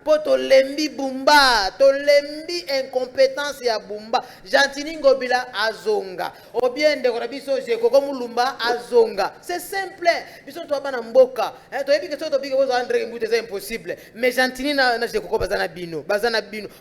poto lembi Bumba to lembi incompétence ya Bumba Gentini Ngobila azonga obiende ko biso jeko ko mulumba azonga c'est simple biso to bana mboka to yebi que to bige bozo André Mbute c'est impossible mais Gentini na jeko ko bazana bino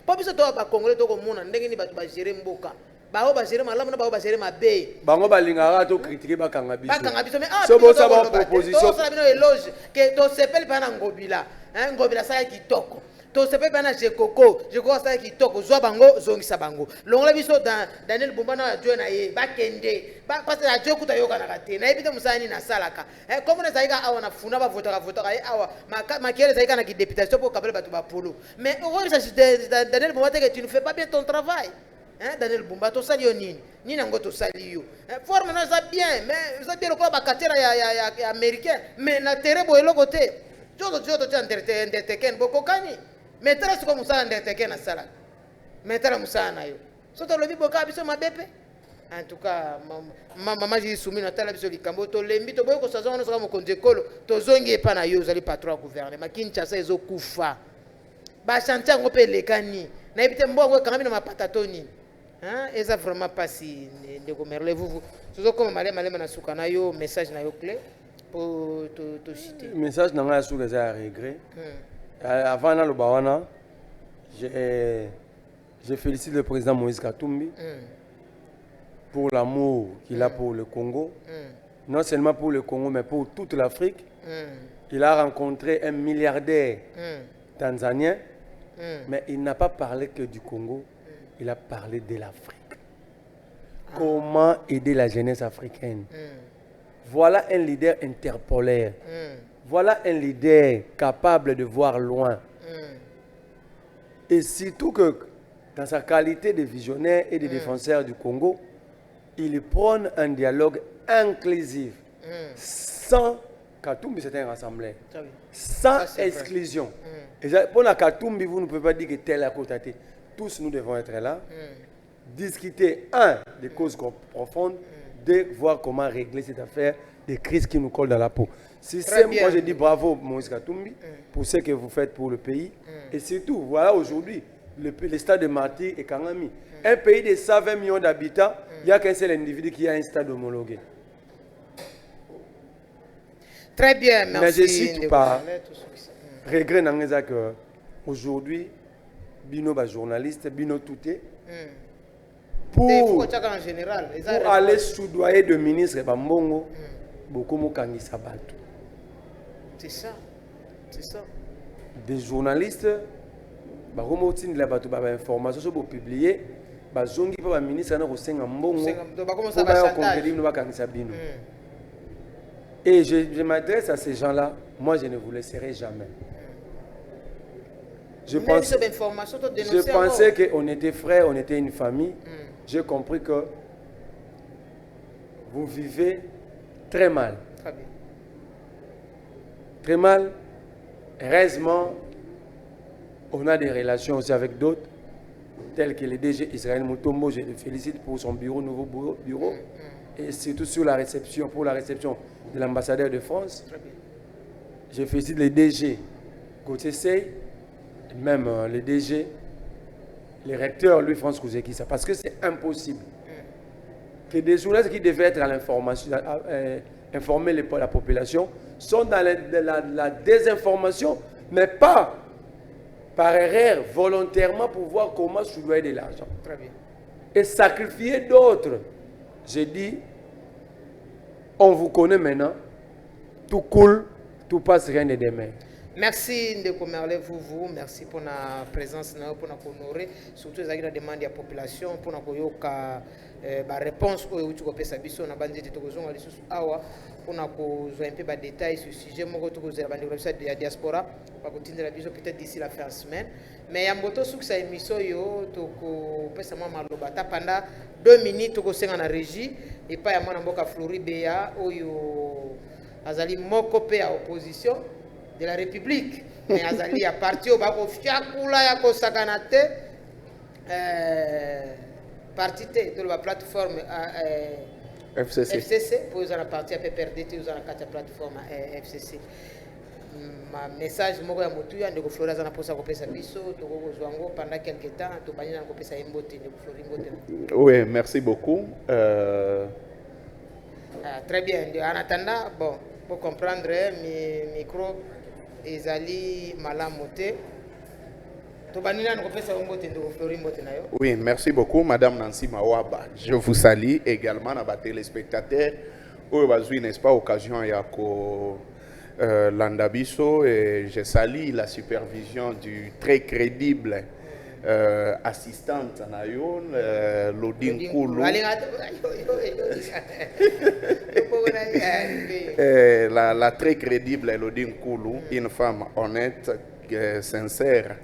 po biso to ba congolais to ko mona ndenge ni batu ba gérer mboka ba o ba gérer malamu na ba o ba gérer mabe bango balingaka to critiquer bakanga biso mais so bo sa ba proposition to sa bino éloge que to sepel pa na Ngobila Ngobila sa kitoko to sepel pa na Jekoko sa kitoko zwa bango zongisa bango longola biso dans Daniel Bumba na adjoint na ye bakende parce que adjoint kuta yoka na kate na ebite musani na salaka comme na zaika awa na funa ba votera awa makele zaika na ki députation pour kabela batu ba polo mais Daniel Bumba que tu ne fais pas bien ton travail. Daniel Bumba to sali yo nini nango to sali yo forme na za bien mais za bien ko ba katera ya américain mais na terre bo eloko te jodo ti underteken boko kani mais tara siko musala underteken na sala mais tara musala na yo so to lobi boka biso mabepe en tout cas mama Jili Souminwa tala biso likambo to lembi to boyo ko sazo no saka mokonzi ekolo to zongi pa na yo zali patron gouvernement Kinshasa ezokufa ba chanter ngo pe lekani na ebite mbongo kangambi na mapatatoni. Eza vraiment pas si Ndeko Merle vous comme malema na suka na yo message na yo clé pour te citer message na nga suka za regret avant na lobawana je félicite le président Moïse Katumbi pour l'amour qu'il a pour le Congo non seulement pour le Congo mais pour toute l'Afrique il a rencontré un milliardaire tanzanien mais il n'a pas parlé que du Congo. Il a parlé de l'Afrique. Comment aider la jeunesse africaine. Voilà un leader interpolaire. Voilà un leader capable de voir loin. Et surtout que dans sa qualité de visionnaire et de défenseur du Congo, il prône un dialogue inclusif. Sans Katumbi, c'est un rassembleur. Sans exclusion. Et pour la Katumbi, vous ne pouvez pas dire que tel à côté. Tous nous devons être là, discuter, des causes profondes, de voir comment régler cette affaire, des crises qui nous collent dans la peau. Système, moi je dis bravo Moïse Katumbi pour ce que vous faites pour le pays. Et surtout, voilà aujourd'hui, le stade de Martyr et Kangami. Un pays de 120 millions d'habitants, il n'y a qu'un seul individu qui a un stade homologué. Très bien, merci. Mais je cite par regret que aujourd'hui, Bino ba journaliste, Bino touté, pour aller soudoyer de ministre Bambongo, beaucoup de gens c'est ça, c'est ça. Des journalistes, ils ont information sur publier, ils ont ministre et je m'adresse à ces gens-là, moi je ne vous laisserai jamais. Je pensais qu'on était frères, on était une famille. J'ai compris que vous vivez très mal. Très bien. Très mal. Heureusement, on a des relations aussi avec d'autres, tels que le DG Israël Mutombo. Je le félicite pour son nouveau bureau. Et surtout sur la réception, pour la réception de l'ambassadeur de France. Très bien. Je félicite le DG Gauthier Sey, même le DG, le recteur Louis France Kouzekissa, parce que c'est impossible que des journalistes qui devaient être à l'information, informer la population, sont dans la désinformation, mais pas par erreur, volontairement pour voir comment soulever de l'argent. Très bien. Et sacrifier d'autres. J'ai dit, on vous connaît maintenant, tout coule, tout passe, rien n'est demain. Merci Ndeko Merle, vous, merci pour la présence, pour nous honorer, surtout les demandes de la population, pour nous la réponse aux gens na bandi tokozonga lisusu awa pour nous un peu de détails sur le sujet moko tokozela bandi de la diaspora pa kotindela biso peut-être d'ici la fin de semaine mais ya mboto sukisa émission yo toko pesa mwa maloba ta pendant 2 minutes tokosenga na régie et pas ya mwana mboka Floride ya oyo azali moko pe ya opposition de la République mais azali ya parti o bako fiakula ya kosakana te parti te de la plateforme FCC pour la partie PPRD tu la carte plateforme FCC ma message moko ya motu ya ndeko Flora za na posa kopesa biso to kozwango pendant quelque temps to banyana kopesa imbote ndeko Flori mbote. Oui, merci beaucoup. Très bien. En attendant, bon, pour comprendre, mes micro ezali malamote. Oui, merci beaucoup, Madame Nancy Mawaba. Je vous salue également à les téléspectateurs. Aujourd'hui, n'est-ce pas, occasion Yako Landabiso et je salue la supervision du très crédible assistante Nayon, Lodin Koulou. La très crédible Lodin Koulou, une femme honnête, sincère.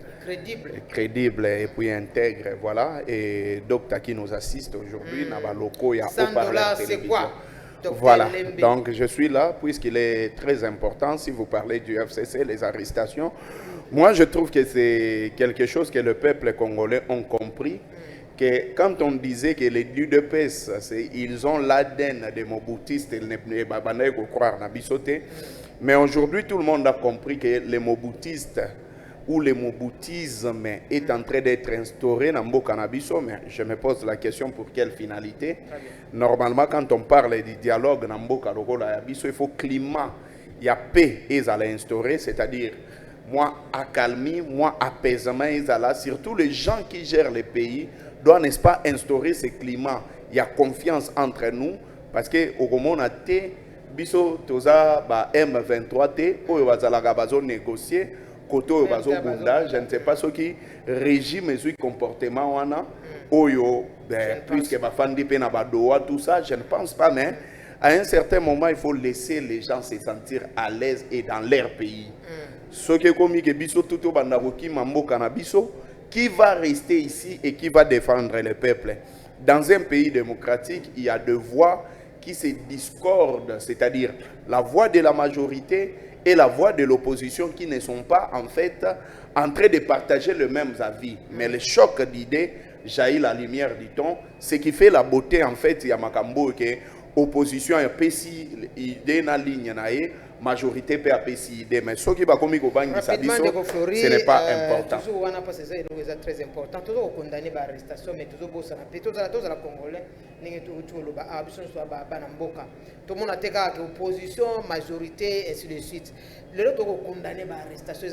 Crédible et puis intègre, voilà. Et docteur qui nous assiste aujourd'hui, Nabaloko, il y a $100, c'est quoi? Voilà, donc je suis là puisqu'il est très important si vous parlez du FCC, les arrestations. Moi, je trouve que c'est quelque chose que le peuple congolais ont compris. Que quand on disait que les UDPS, ils ont l'ADN des moboutistes, ils ne peuvent pas croire na bisoté. Mais aujourd'hui, tout le monde a compris que les moboutistes où le moboutisme est en train d'être instauré dans le cannabis, mais je me pose la question pour quelle finalité. Normalement, quand on parle du dialogue dans le cannabis, il faut climat, il y a paix, ils allaient instaurer, c'est-à-dire moi accalmie, moi apaisement, ils allaient, surtout les gens qui gèrent les pays, doivent, n'est-ce pas, instaurer ce climat. Il y a confiance entre nous, parce que au moment où on a biso toza ba M23 t oyo bazalaka bazo négocier côté oyo bazo bunda, je ne sais pas ce qui régime et comportement wana oyo puisque ba fandi pe na ba doa tout ça, je ne pense pas, mais à un certain moment il faut laisser les gens se sentir à l'aise et dans leur pays. Ce qui est comme que biso tout banda roki mambo canabiso qui va rester ici et qui va défendre le peuple. Dans un pays démocratique, il y a deux voix qui se discordent, c'est-à-dire la voix de la majorité et la voix de l'opposition qui ne sont pas en fait en train de partager les mêmes avis. Mais le choc d'idées jaillit la lumière du temps, ce qui fait la beauté en fait, il y a Makambo que l'opposition a pessi idée na ligne nae, majorité peut décider. Mais ce qui va comme ce n'est pas important. Toujours, on a passé ça, c'est très important. Toujours condamné par l'arrestation, mais toujours bon, ça n'a pas. Tous les Congolais, tout le monde a été opposition, majorité, et ainsi de suite. Les autres sont condamnés par l'arrestation,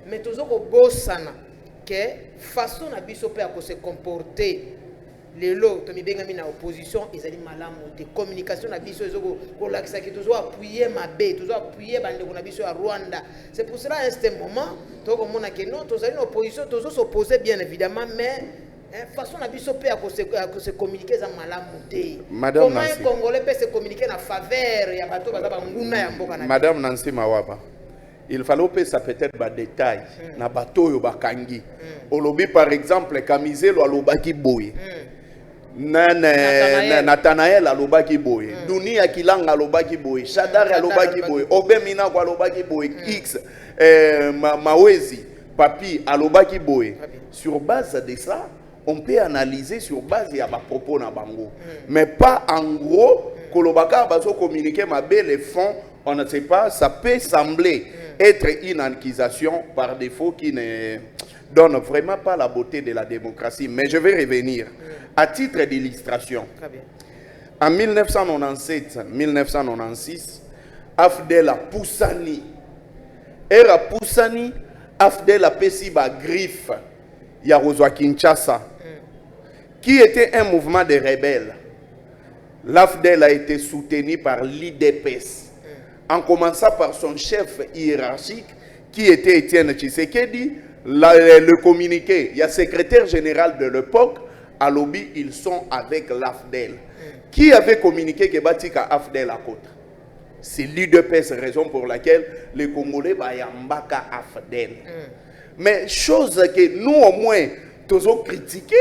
mais toujours bon, ça n'a que façon à se comporter. Les lots, tu as mis en opposition, ils ont dit malamu, des communications, ils ont toujours appuyé ma baie, toujours appuyé à Rwanda. C'est pour cela, à ce moment, tu as dit non, tu as une opposition, tu as s'opposer bien évidemment, mais façon à se communiquer à malamu. Comment un Congolais peut se communiquer en faveur de Madame Nancy Mawaba. Il fallait que ça peut-être des détails. Na bateau yo bakangi. Olobi par exemple, Kamizelo alobaki boy. Nathanaël alobaki boy. Dunia Kilanga alobaki boy. Shadar alobaki boy. Obemina alobaki boy. X. Mawezi. Papi alobaki boy. Sur base de ça, on peut analyser sur base de ma propos na bango. Mais pas en gros, kolobaka baso communiquer ma belle les fonds, on ne sait pas, ça peut sembler être une accusation par défaut qui ne donne vraiment pas la beauté de la démocratie. Mais je vais revenir. À titre d'illustration, en 1997-1996, Afdela Poussani, Era Poussani, Afdela Pesiba Griffe, Yarozwa Kinshasa, qui était un mouvement de rebelles. L'Afdel a été soutenu par l'IDPS. En commençant par son chef hiérarchique, qui était Étienne Tshisekedi, le communiqué, il y a secrétaire général de l'époque, à Lobby, ils sont avec l'Afdel. Qui avait communiqué que Batika Afdel à côté? C'est l'IDPS, raison pour laquelle les Congolais Bayambaka Afdel. Mais chose que nous au moins, tous ont critiqué,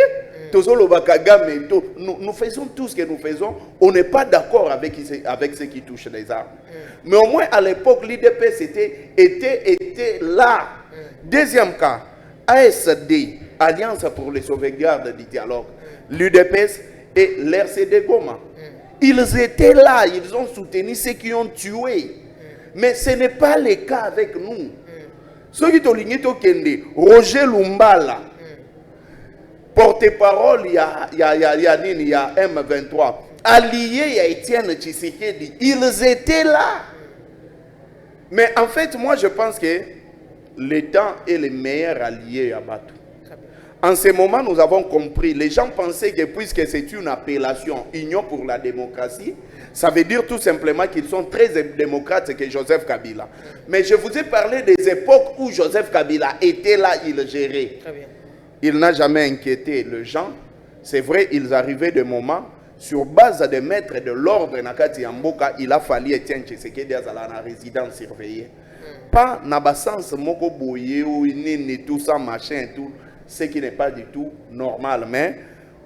nous faisons tout ce que nous faisons, on n'est pas d'accord avec ce qui touche les armes. Mais au moins à l'époque, l'IDPS était là. Deuxième cas, ASD, Alliance pour les sauvegardes du dialogue, l'UDPS et l'RCD Goma. Ils étaient là, ils ont soutenu ceux qui ont tué. Mais ce n'est pas le cas avec nous. Ceux qui ont Kende, Roger Lumbala, porte-parole, il y a M23, allié à Étienne Tshisekedi, ils étaient là. Mais en fait, moi je pense que l'État est le meilleur allié à Batou. En ce moment, nous avons compris, les gens pensaient que puisque c'est une appellation Union pour la démocratie, ça veut dire tout simplement qu'ils sont très démocrates que Joseph Kabila. Mais je vous ai parlé des époques où Joseph Kabila était là, il gérait. Très bien. Il n'a jamais inquiété les gens. C'est vrai, ils arrivaient des moments, sur base de mettre de l'ordre Nakati Yamboka, il a fallu Étienne Tshisekedi à la résidence surveillée. Pas Nabasans Moko Boye ou tout ça, machin, tout, ce qui n'est pas du tout normal. Mais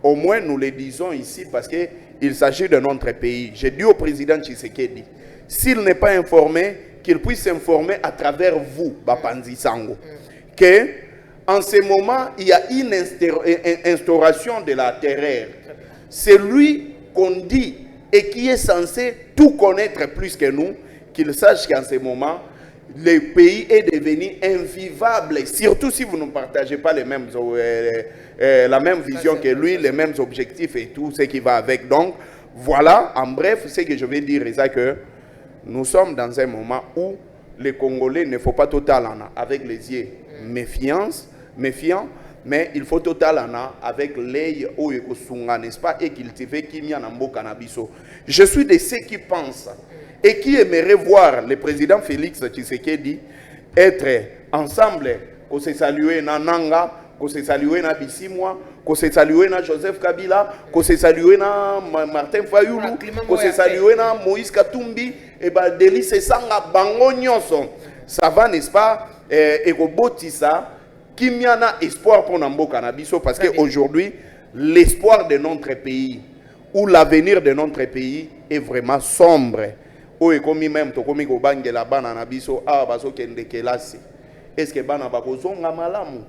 au moins nous le disons ici parce qu'il s'agit de notre pays. J'ai dit au président Tshisekedi, s'il n'est pas informé, qu'il puisse s'informer à travers vous, Bapanzi Sango, que en ce moment, il y a une instauration de la terreur. C'est lui qu'on dit et qui est censé tout connaître plus que nous, qu'il sache qu'en ce moment, le pays est devenu invivable, surtout si vous ne partagez pas les mêmes, la même vision que lui, les mêmes objectifs et tout ce qui va avec. Donc, voilà, en bref, ce que je vais dire, c'est que nous sommes dans un moment où les Congolais ne faut pas total avec les yeux méfiants, mais il faut total avec l'œil où il n'est-ce pas, et cultiver qui Nabiso. Je suis de ceux qui pensent et qui aimeraient voir le président Félix Tshisekedi être ensemble, qu'on se salue na Nanga, qu'on se salue na Bissimwa, qu'on se salue na Joseph Kabila, qu'on se salue na Martin Fayoulou, qu'on se salue na Moïse Katumbi, et bien Délice Sanga Bango Nyonso. Ça va, n'est-ce pas, et Botissa, qui y a espoir pour Namboka Nabiso, parce qu'aujourd'hui, l'espoir de notre pays, ou l'avenir de notre pays, est vraiment sombre. Est-ce que bana bakozonga malamu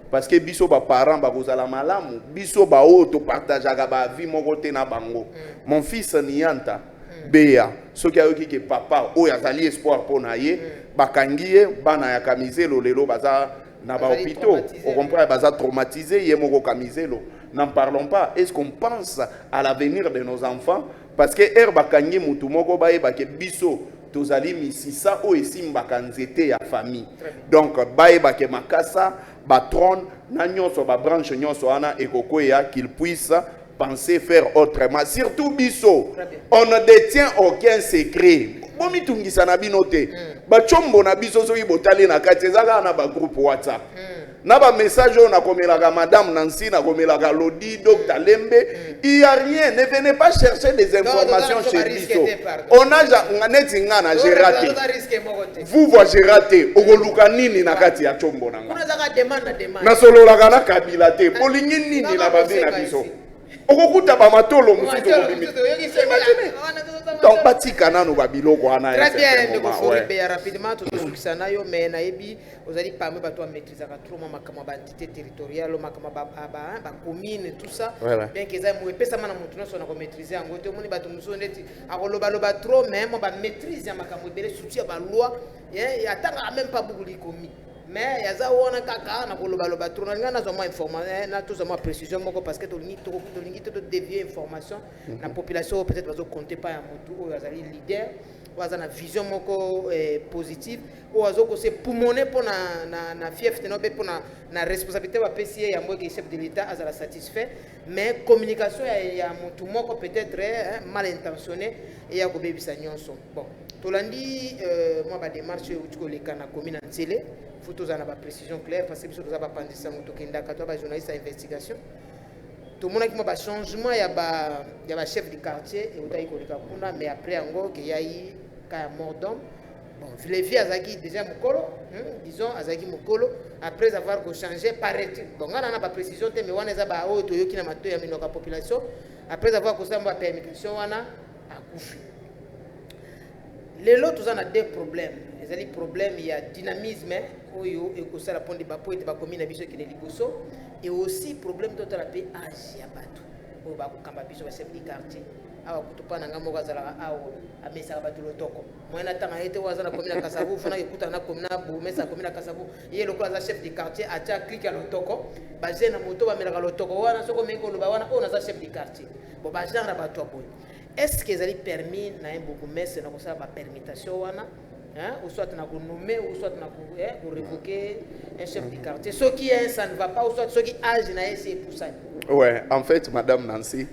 parce que biso ba parents bakozala malamu biso ba auto partageaka ba vie moko te na bango. Mon fils Nianta Béa. Ce qui a eu que papa, ou yazali espoir pour naïe, bakangiye, bana ya kamizelo, lelo baza na ba hôpitaux. On comprend, baza traumatisé, yemoko kamizelo. N'en parlons pas. Est-ce qu'on pense à l'avenir de nos enfants? Parce que er bakangi mutu moko bae bake biso tozali misisa o esimba kanzete ya famille. Donc bae bake makasa, batron, na nyonso ba branche nyonso ana ekokoya qu'il puisse penser faire autrement. Surtout biso, on ne détient aucun secret. Bomi tungisa na binote. Ba chombo na biso so ibotali na kati ezaka na ba groupe WhatsApp. Na ba message on a komelaka madame Nancy na komelaka Lodi Dr Lembe, il y a rien, ne venez pas chercher des informations chez biso. On a neti ngana j'ai raté. Vous voyez raté, ogoluka nini na kati ya chombo na nga. Na solo la kana kabila te, polingi nini na babi na biso. Okukuta ba matolo mususu obimi. Donc batika nanu ba biloko ana. Très bien, de confondre rapidement tout ce qui s'en a yo mais na yebi ozali parmi bato a maîtriser ka trop makama ba entité territoriale makama ba commune tout ça bien que ça mo epesa mana mutu no sona ko maîtriser ngo te moni bato muso ndeti akoloba loba trop même ba maîtriser makamo bele soutien ba loi et atanga même pas beaucoup likomi. Mais il y a ça où on a caca, on a colobé le bateau, on a information, on a tous ma précision parce que tu as dévié information, la population peut-être va compter pas un moto, ou a leader, ou a une vision positive, ou a c'est pulmoné pour na fief, pour na responsabilité de PCA, il y a un chef de l'État à la satisfait, mais communication il y a un moto peut-être mal intentionné et il y a un bébé bon. Tolandi, moi ma démarche où les canaux commune en télé. Il faut avoir une précision claire parce que si vous avez pas ça, vous avez journaliste à investigation. Tout le monde a un changement, il y a un chef du quartier, mais après, il y a eu un mort d'homme. Bon, les vies Azaki déjà Mukolo, disons Azaki Mukolo, après avoir changé, paraît-il. Bon, on n'a pas précision, mais on a la population. Après avoir constaté la permission, on a accouché. Les autres, on a des problèmes. Les problèmes, il y a dynamisme, et aussi la pont de Bapo et de Bakomi na biso qui est liboso, et aussi problème de la paix à Giabatou. Au Bakou Kambabiso, chef du quartier. Ah, kutupa na ngambo kazala awo amesa batu lotoko. Mwana tanga ete wazana komina Kasavu, fana ekuta na komina Bomesa komina Kasavu. Yé lokola za chef du quartier acha clique à lotoko, basé na moto ba melaka lotoko wana soko meko loba wana on a za chef du quartier. Bon ba genre batu aboy. Est-ce que ça permis na un bourgmestre na kosa ba permutation wana? Ou soit on a nommé, ou soit on a révoqué un chef du quartier. Ce qui est, ça ne va pas, ou soit ce qui âge n'a essayé pour ça. Ouais, en fait, Madame Nancy,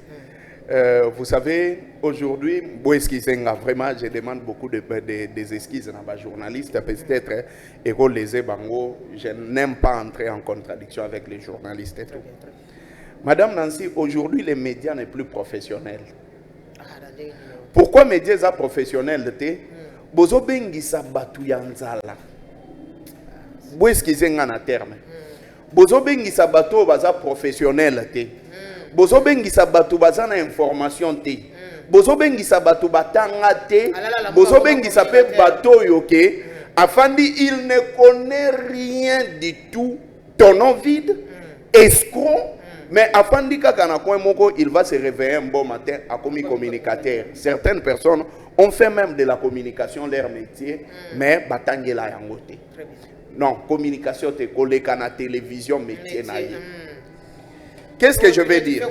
vous savez, aujourd'hui, vraiment, je demande beaucoup des excuses à ma journaliste, peut-être, et qu'on les ait bango, je n'aime pas entrer en contradiction avec les journalistes et tout. Madame Nancy, aujourd'hui, les médias n'est plus professionnels. Pourquoi médias sont professionnels? Bozo bengisa batu ya nzala. Bweskize nga na terme. Bozo bengisa batu baza professionnel te. Bozo bengisa batu baza na information te. Bozo bengisa batu batanga te. Bozo bengisa pe batu yoke. Afandi, il ne connaît rien du tout. Ton nom vide, escroc. Mais afandi kakana kwa moko, il va se réveiller un bon matin à comme communicateur. Certaines personnes on fait même de la communication leur métier, mais batangue la yangote. Non, communication te collé à la télévision métier naïe. Qu'est-ce que je vais dire?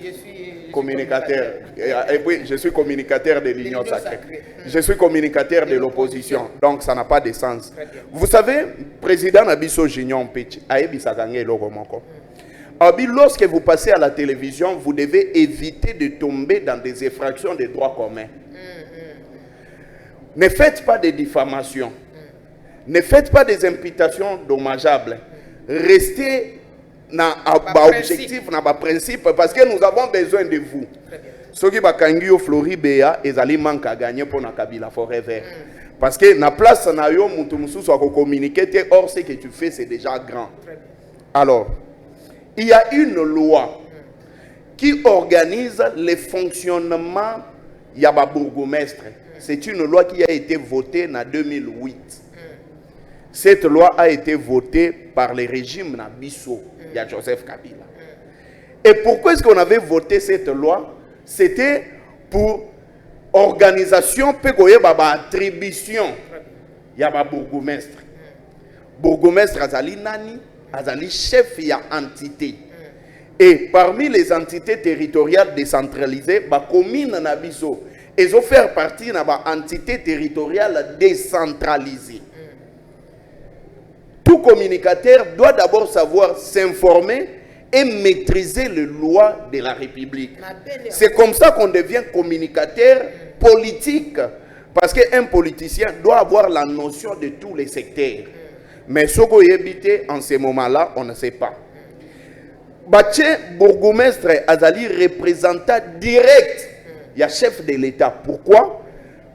Je suis communicateur. Et puis, je suis communicateur de l'Union sacrée. Je suis communicateur de l'opposition. Donc, ça n'a pas de sens. Vous savez, président Nabiso Junior Pitch, lorsque vous passez à la télévision, vous devez éviter de tomber dans des infractions des droits communs. Ne faites pas de diffamation. Ne faites pas des imputations dommageables. Restez dans l'objectif, dans le principe, parce que nous avons besoin de vous. Ceux qui ont Flori Béa, ils allaient manquer à gagner pour la Kabila Forever. Parce que la place, communiquer, or ce que tu fais, c'est déjà grand. Alors, il y a une loi qui organise le fonctionnement de la bourgmestre. C'est une loi qui a été votée en 2008. Cette loi a été votée par le régime Nabiso, il y a Joseph Kabila. Et pourquoi est-ce qu'on avait voté cette loi? C'était pour organisation peut koyeba ba attribution ya ba bourgmestre. Bourgmestre azali nani, azali chef ya entité. Et parmi les entités territoriales décentralisées, ba commune na biso, ils ont fait partie de l'entité territoriale décentralisée. Tout communicateur doit d'abord savoir s'informer et maîtriser les lois de la République. C'est comme ça qu'on devient communicateur politique. Parce qu'un politicien doit avoir la notion de tous les secteurs. Mais ce qu'on y habite en ce moment-là, on ne sait pas. Bache bourgmestre azali représentant direct. Il y a chef de l'État. Pourquoi?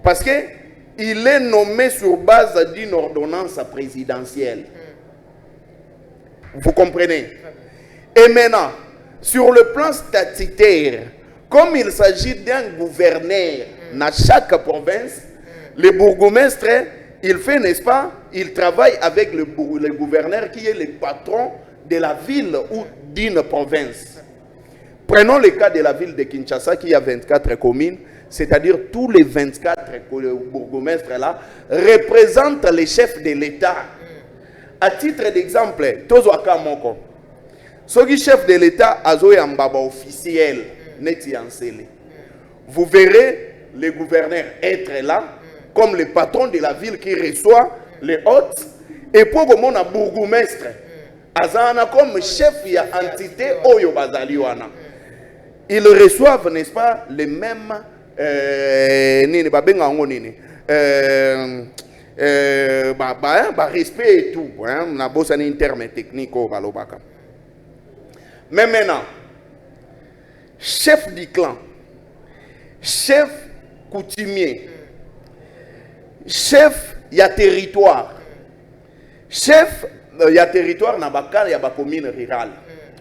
Parce qu'il est nommé sur base d'une ordonnance présidentielle. Vous comprenez? Et maintenant, sur le plan statutaire, comme il s'agit d'un gouverneur dans chaque province, le bourgmestre, il fait, n'est-ce pas, il travaille avec le gouverneur qui est le patron de la ville ou d'une province. Prenons le cas de la ville de Kinshasa qui a 24 communes, c'est-à-dire tous les 24 bourgmestres là représentent les chefs de l'État. À titre d'exemple, Tozoaka Moko, ce chef de l'État a un baba officiel, vous verrez le gouverneur être là, comme le patron de la ville qui reçoit les hôtes, et pour que mon bourgmestre, azana comme chef de l'entité Oyo Bazaliwana. Ils reçoivent, n'est-ce pas, les mêmes respect et tout. On a besoin d'un terme technique. Mais maintenant, chef du clan, chef coutumier, chef y a territoire, chef y a territoire na bakal y a commune rurale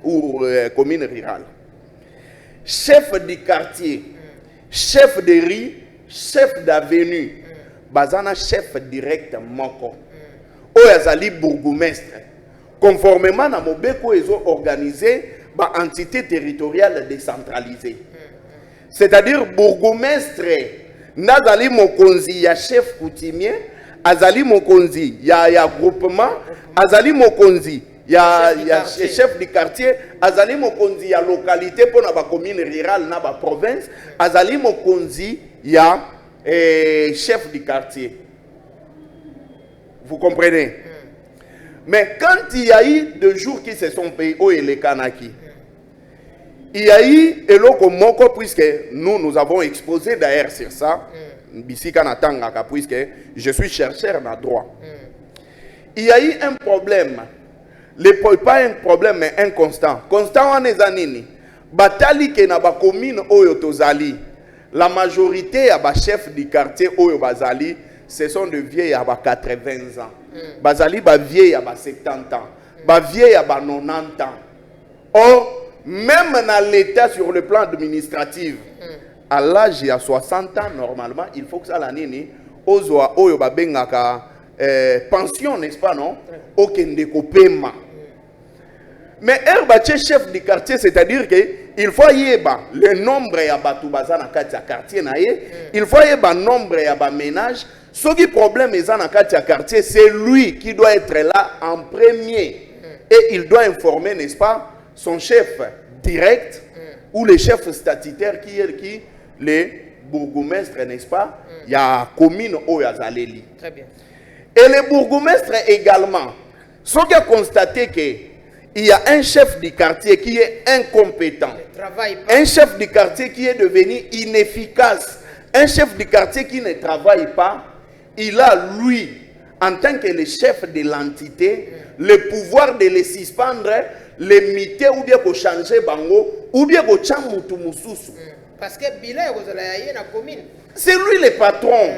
ou commune rurale. Chef du quartier, chef de rue, chef d'avenue, bazana chef direct moko. Oyazali bourgmestre. Conformément à Mobeko, ils ont organisé une entité territoriale décentralisée. C'est-à-dire bourgmestre, nazali mokonzi ya chef coutumier, azali mokonzi ya groupement, azali mokonzi ya chef du quartier, azali mokonzi ya localité pour la commune rurale na ba province, azali mokonzi ya chef du quartier. Vous comprenez? Mais quand il y a eu 2 jours qui se sont payés au Elekanaki, il y a eu Eloko Moko, puisque nous avons exposé d'ailleurs sur ça, puisque je suis chercheur en droit. Il y a eu un problème. Pas un problème, mais un constant. Constant en Ezanini. Batali ke na ba commune Oyo Tozali. La majorité à ba chef du quartier Oyo Bazali, ce sont de vieilles à 80 ans. Bazali ba vieilles à 70 ans. Ba vieilles à 90 ans. Or, même dans l'état sur le plan administratif, à l'âge de 60 ans, normalement, il faut que ça l'année, Ozoa Oyo ba bengaka pension, n'est-ce pas, non? Aucun découpement. Mais Herbaché, chef du quartier, c'est-à-dire qu'il faut y avoir le nombre de Batoubaza dans le quartier, il faut y avoir le nombre de ménages. Ce qui est problème dans le quartier, c'est lui qui doit être là en premier. Et il doit informer, n'est-ce pas, son chef direct ou le chef statutaire qui est qui, les bourgmestres, n'est-ce pas? Il y a commune au Yazaleli. Très bien. Et les bourgmestres également, ce qui a constaté que il y a un chef du quartier qui est incompétent, un chef du quartier qui est devenu inefficace, un chef du quartier qui ne travaille pas, il a, lui, en tant que le chef de l'entité, le pouvoir de les suspendre, les miter ou bien de changer bango, ou bien de changer mususu. Parce que Bila est la commune. C'est lui le patron.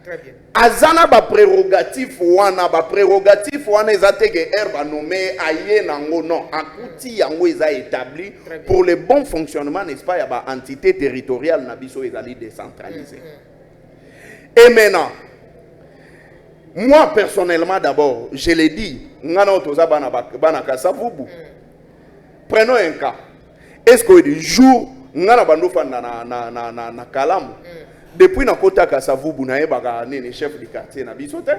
Très bien. Azana ba prérogatif wana ezate ke herba nommé aye nango non akuti yango eza établi pour le bon fonctionnement, n'est-ce pas, ya ba entité territoriale na biso ezali décentralisée. Et maintenant, moi personnellement d'abord, je l'ai dit, ngana otoza bana kasavubu. Prenons un cas. Est-ce que du jour ngana bandofa na kalamu depuis na kota Kasavubu na yebaka nene chef du quartier na biso te.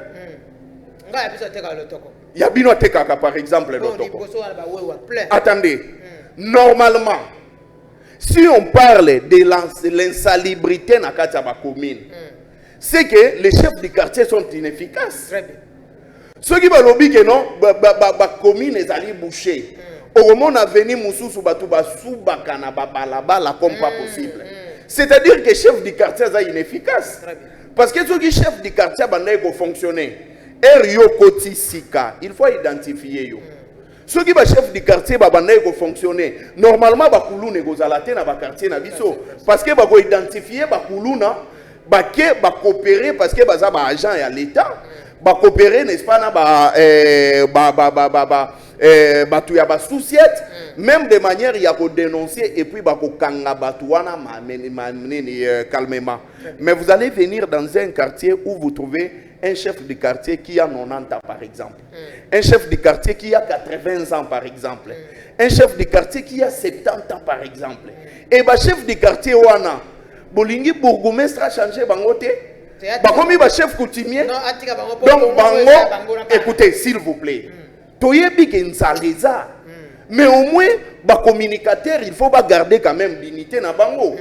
Nga biso te ka lotoko. Ya bino te kaka par exemple lotoko. Attendez. Normalement, si on parle de l'insalubrité na kati ya ba commune, c'est que les chefs du quartier sont inefficaces. Très bien. Ceux qui balobi que non, ba commune ezali bouché. Au moment a venu mususu batu ba subaka na balabala comme pas possible. C'est-à-dire que chef du quartier est inefficace. Parce que ceux qui chef du quartier bandai go fonctionner. Yo koti sika, il faut identifier yo. Ceux qui ba chef du quartier bandai go fonctionner. Normalement ba kulune go zalate na ba quartier na biso parce que ba go identifier ba kuluna ba coopérer parce que baza ba agent ya l'état. Ba coopérer n'est-ce pas na batu ya ba souciette même de manière ya ko dénoncer et puis ba ko kanga batu wana calmement. Mais vous allez venir dans un quartier où vous trouvez un chef de quartier qui a 90 ans par exemple, un chef de quartier qui a 80 ans par exemple, un chef de quartier qui a 70 ans par exemple, et ba chef de quartier wana bolingi bourgmestre a changé bangote. Bakomi ba chef coutumier. Donc bango, écoutez s'il vous plaît. Toyebi ke nzaleza. Mais au moins ba communicateur, il faut pas garder quand même dignité na bango.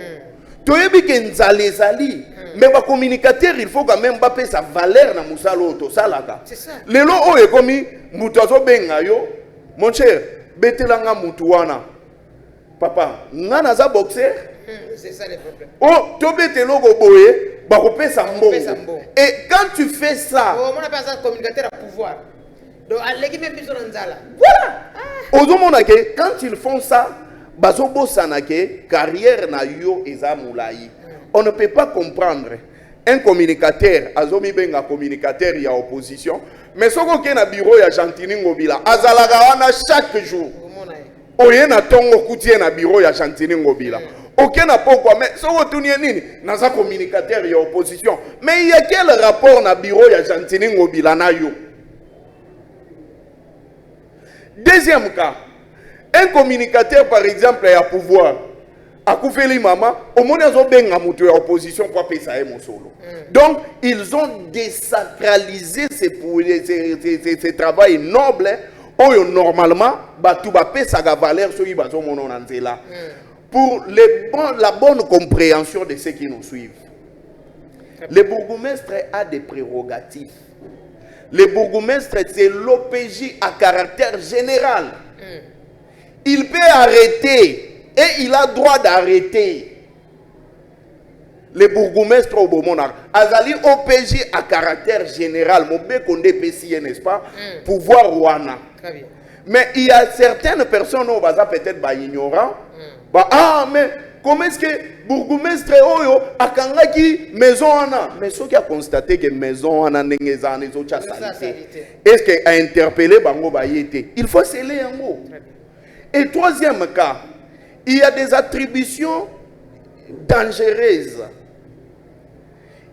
Toyebi ke nzalezali. Mais ba communicateur, il faut quand même ba pe sa valeur na musalo to salaka. C'est ça. Lelo o ekomi mutu azo benga yo. Mon cher, betelanga mutu wana. Papa, nga naza boxer. C'est ça le problème. Oh, tobetelo go boye. Et quand tu fais ça, on appelle ça communicateur à pouvoir. Donc, voilà. Quand ils font ça, carrière na yo ezamulayi. On ne peut pas comprendre un communicateur, azomi benga communicateur ya opposition, mais soko ke na bureau ya Gentini Ngobila, azalaga wana chaque jour. Oye na tongo kutie na bureau ya Gentini Ngobila. Aucun pourquoi, mais ce retourner nini, dans un communicateur et opposition. Mais il y a quel rapport dans le bureau ya Gentini Ngobila na yo? Deuxième cas, un communicateur par exemple a pouvoir. A koufeli maman, au moins ils ont bien amouté opposition pour payer ça et mon solo. Donc ils ont désacralisé ces travail noble. Oh normalement, bah tout va payer sa valeur sur ils baso mon là. Pour la bonne compréhension de ceux qui nous suivent. Le bourgmestre a des prérogatives. Le bourgmestre, c'est l'OPJ à caractère général. Il peut arrêter et il a droit d'arrêter. Le bourgmestre au Beaumonard. Azali OPJ à caractère général. Mobé Kondé PCN, n'est-ce pas? Pouvoir Rwanda. Très bien. Mais il y a certaines personnes qui sont peut-être ignorants. Ah, mais comment est-ce que bourgmestre Oyo a kangaki maison ana? Mais ceux qui a constaté que maison ana n'engezane les autres salité. Est-ce qu'il a interpellé Bango Bayete? Il faut sceller un mot. Et troisième cas, il y a des attributions dangereuses,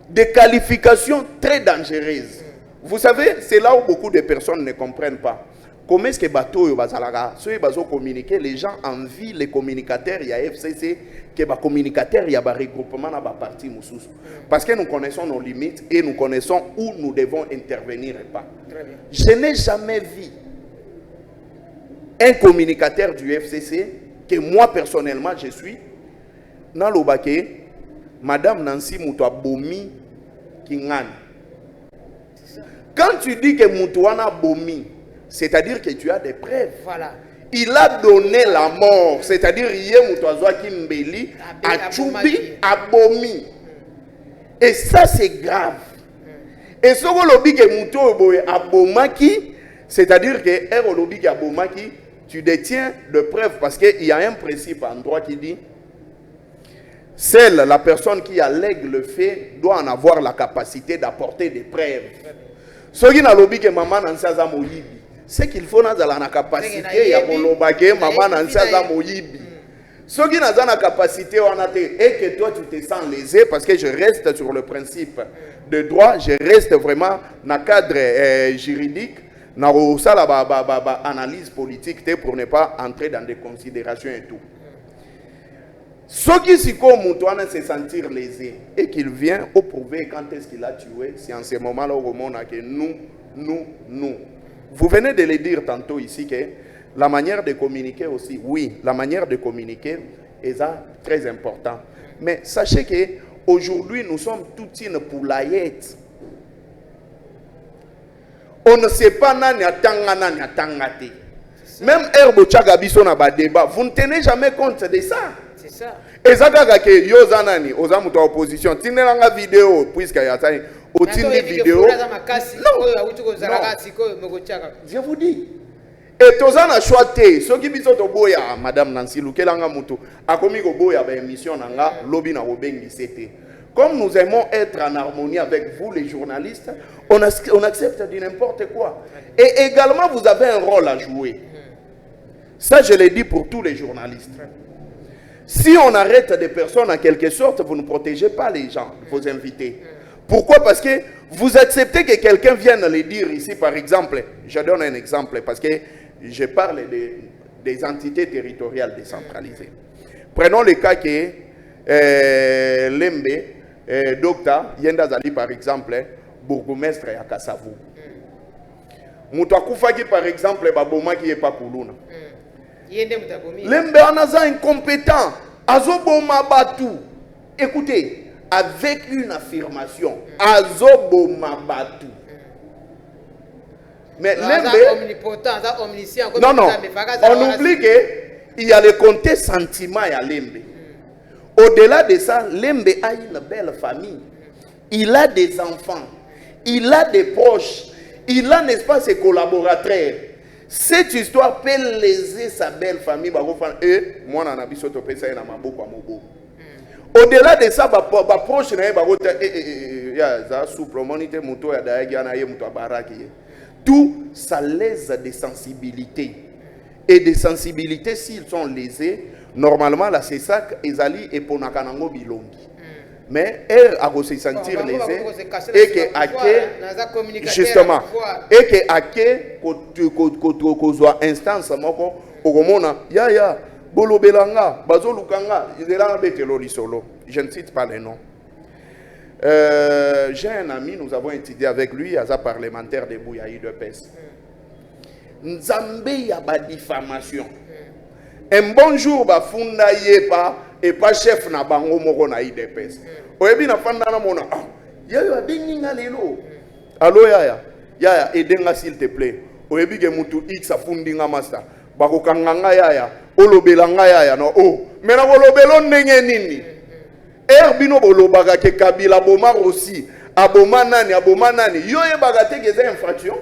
des qualifications très dangereuses. Vous savez, c'est là où beaucoup de personnes ne comprennent pas. Comment est-ce que bateau bazalaga ceux qui communiquer les gens envient les communicateurs il y a FCC que ba communicateurs il y a ba regroupement na ba parti mususu parce que nous connaissons nos limites et nous connaissons où nous devons intervenir et pas. Je n'ai jamais vu un communicateur du FCC que moi personnellement je suis dans l'obake Madame Nancy Moutoua Bomi Kingani. Quand tu dis que Moutouana Bomi, c'est-à-dire que tu as des preuves. Voilà. Il a donné la mort, c'est-à-dire hier Moutouazoua Kimbeli a Tchoubi a Bomi. Et ça c'est grave. Et ce que l'obi que Moutouazoua a Bomaki, c'est-à-dire que l'obi qui a Bomaki, tu détiens de preuves parce qu'il y a un principe en droit qui dit seule la personne qui allègue le fait doit en avoir la capacité d'apporter des preuves. Ce qui n'a lobby que maman n'ansaza moyibi, c'est qu'il faut n'a la capacité ya kolobake maman n'ansaza moyibi. Ce qui n'a la capacité et que toi tu te sens lésé parce que je reste sur le principe de droit, je reste vraiment dans le cadre juridique, dans la analyse politique pour ne pas entrer dans des considérations et tout. Ce qui s'y doit se sentir lésé et qu'il vient au prouver quand est-ce qu'il a tué, c'est en ce moment-là au monde que nous. Vous venez de le dire tantôt ici que la manière de communiquer aussi, oui, la manière de communiquer est très important. Mais sachez que aujourd'hui nous sommes toute une poulaillette. On ne sait pas nani atanga nani atangate. Même Herbo Tchagabiso na ba débat, vous ne tenez jamais compte de ça. C'est ça. Et ça que yo zanani, aux amis de opposition, tinelanga vidéo puisque y a ça, au tindi vidéo. Je vous dis. Et tozana choité, ce qui biso to boya madame Nancy Lukelanga mutu, akomi ko boya ba émission nanga lobby na obengi c'était. Comme nous aimons être en harmonie avec vous les journalistes, on accepte de n'importe quoi. Et également vous avez un rôle à jouer. Ça je l'ai dit pour tous les journalistes. Si on arrête des personnes en quelque sorte, vous ne protégez pas les gens, vos invités. Pourquoi? Parce que vous acceptez que quelqu'un vienne le dire ici, par exemple. Je donne un exemple parce que je parle des entités territoriales décentralisées. Prenons le cas que Lembe, Docteur Yenda Zali, par exemple, bourgmestre à Kassavou. Moutakoufaki, par exemple, Baboma qui est pas Koulouna. Lembe anaza incompétent. Azoboma Batu. Écoutez, avec une affirmation. Azoboma Batu. Mais Lembe. Non, non. On oublie qu'il y a le côté sentiment à Lembe. Au-delà de ça, Lembe a une belle famille. Il a des enfants. Il a des proches. Il a, n'est-ce pas, ses collaborateurs. Cette histoire peut léser sa belle famille. Et moi, je suis au-delà de ça, proche, tout ça lèse des sensibilités. Et des sensibilités, s'ils sont lésés, normalement, là, c'est ça qu'Ezali et Ponakanango Bilongi. Mais elle a se sentir lésée et que justement et que ake ko instance moko okomona ya bolobelanga bazolukanga zelanga betelo lisolo. Je ne cite pas les noms. J'ai un ami, nous avons étudié avec lui, Aza parlementaire de Bouyaï de PES. Nzambe ya ba diffamation. Un bon jour ba funda yepa et pas chef na bango moko na IDPS. Oyebi na fanda na mona. Yaya dinga lelo. Allo yaya edenga s'il te plaît. Oyebi ke mutu X afundinga master. Bako kanganga yaya, olobelanga yaya no oh. Mena kolobelo ndenge nini? Bino bolobaka ke Kabila boma aussi. Aboma nani. Yoye bagate ke za infraction.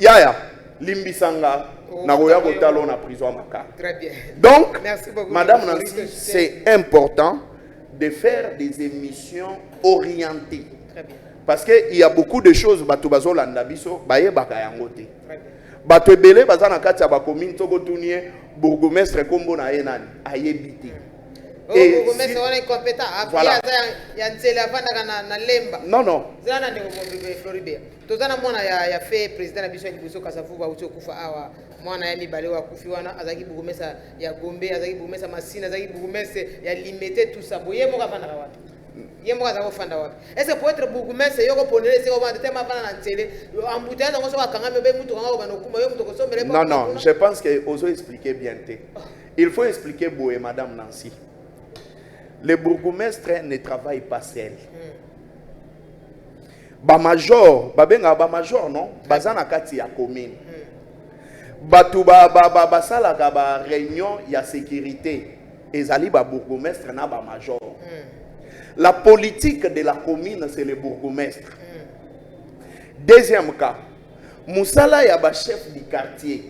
Yaya limbisanga. Très bien. Donc, beaucoup, Madame Nancy, c'est important de faire des émissions orientées. Très bien. Parce qu'il y a beaucoup de choses, Batubazo Landabiso, Baye Bakayangote. Batu Ebele, Bazana Katia Bakomin, Togotunye, Bourgmestre Kombo na Enani, Ayebite. Et bourgmestre on est compétent. Voilà. Non, non. Tozana mwana ya fait président na biso ya liboso Kasavu ba uti okufa awa mwana ya mibale wa kufi wana azaki bourgmestre ya Gombe azaki bourgmestre Masina azaki bourgmestre ya Limete tout ça boye mo ka fanda wapi yemo ka zako fanda wapi est-ce que pour être bourgmestre yoko ponele se ko bande tema fana na ntele ambuta ngo so ka kanga mebe mutu kanga ko banokuma yo mutu ko sombele pas. Non, je pense que ozo expliquer bien té. Il faut expliquer boye Madame Nancy. Les bourgmestres ne travaillent pas seuls. Major, major non, bazana kati ya commune. Batu sala ba réunion ya sécurité. Ezali ba bourgmestre na ba major. La politique de la commune c'est le bourgmestre. Deuxième cas, musala ya ba chef du quartier.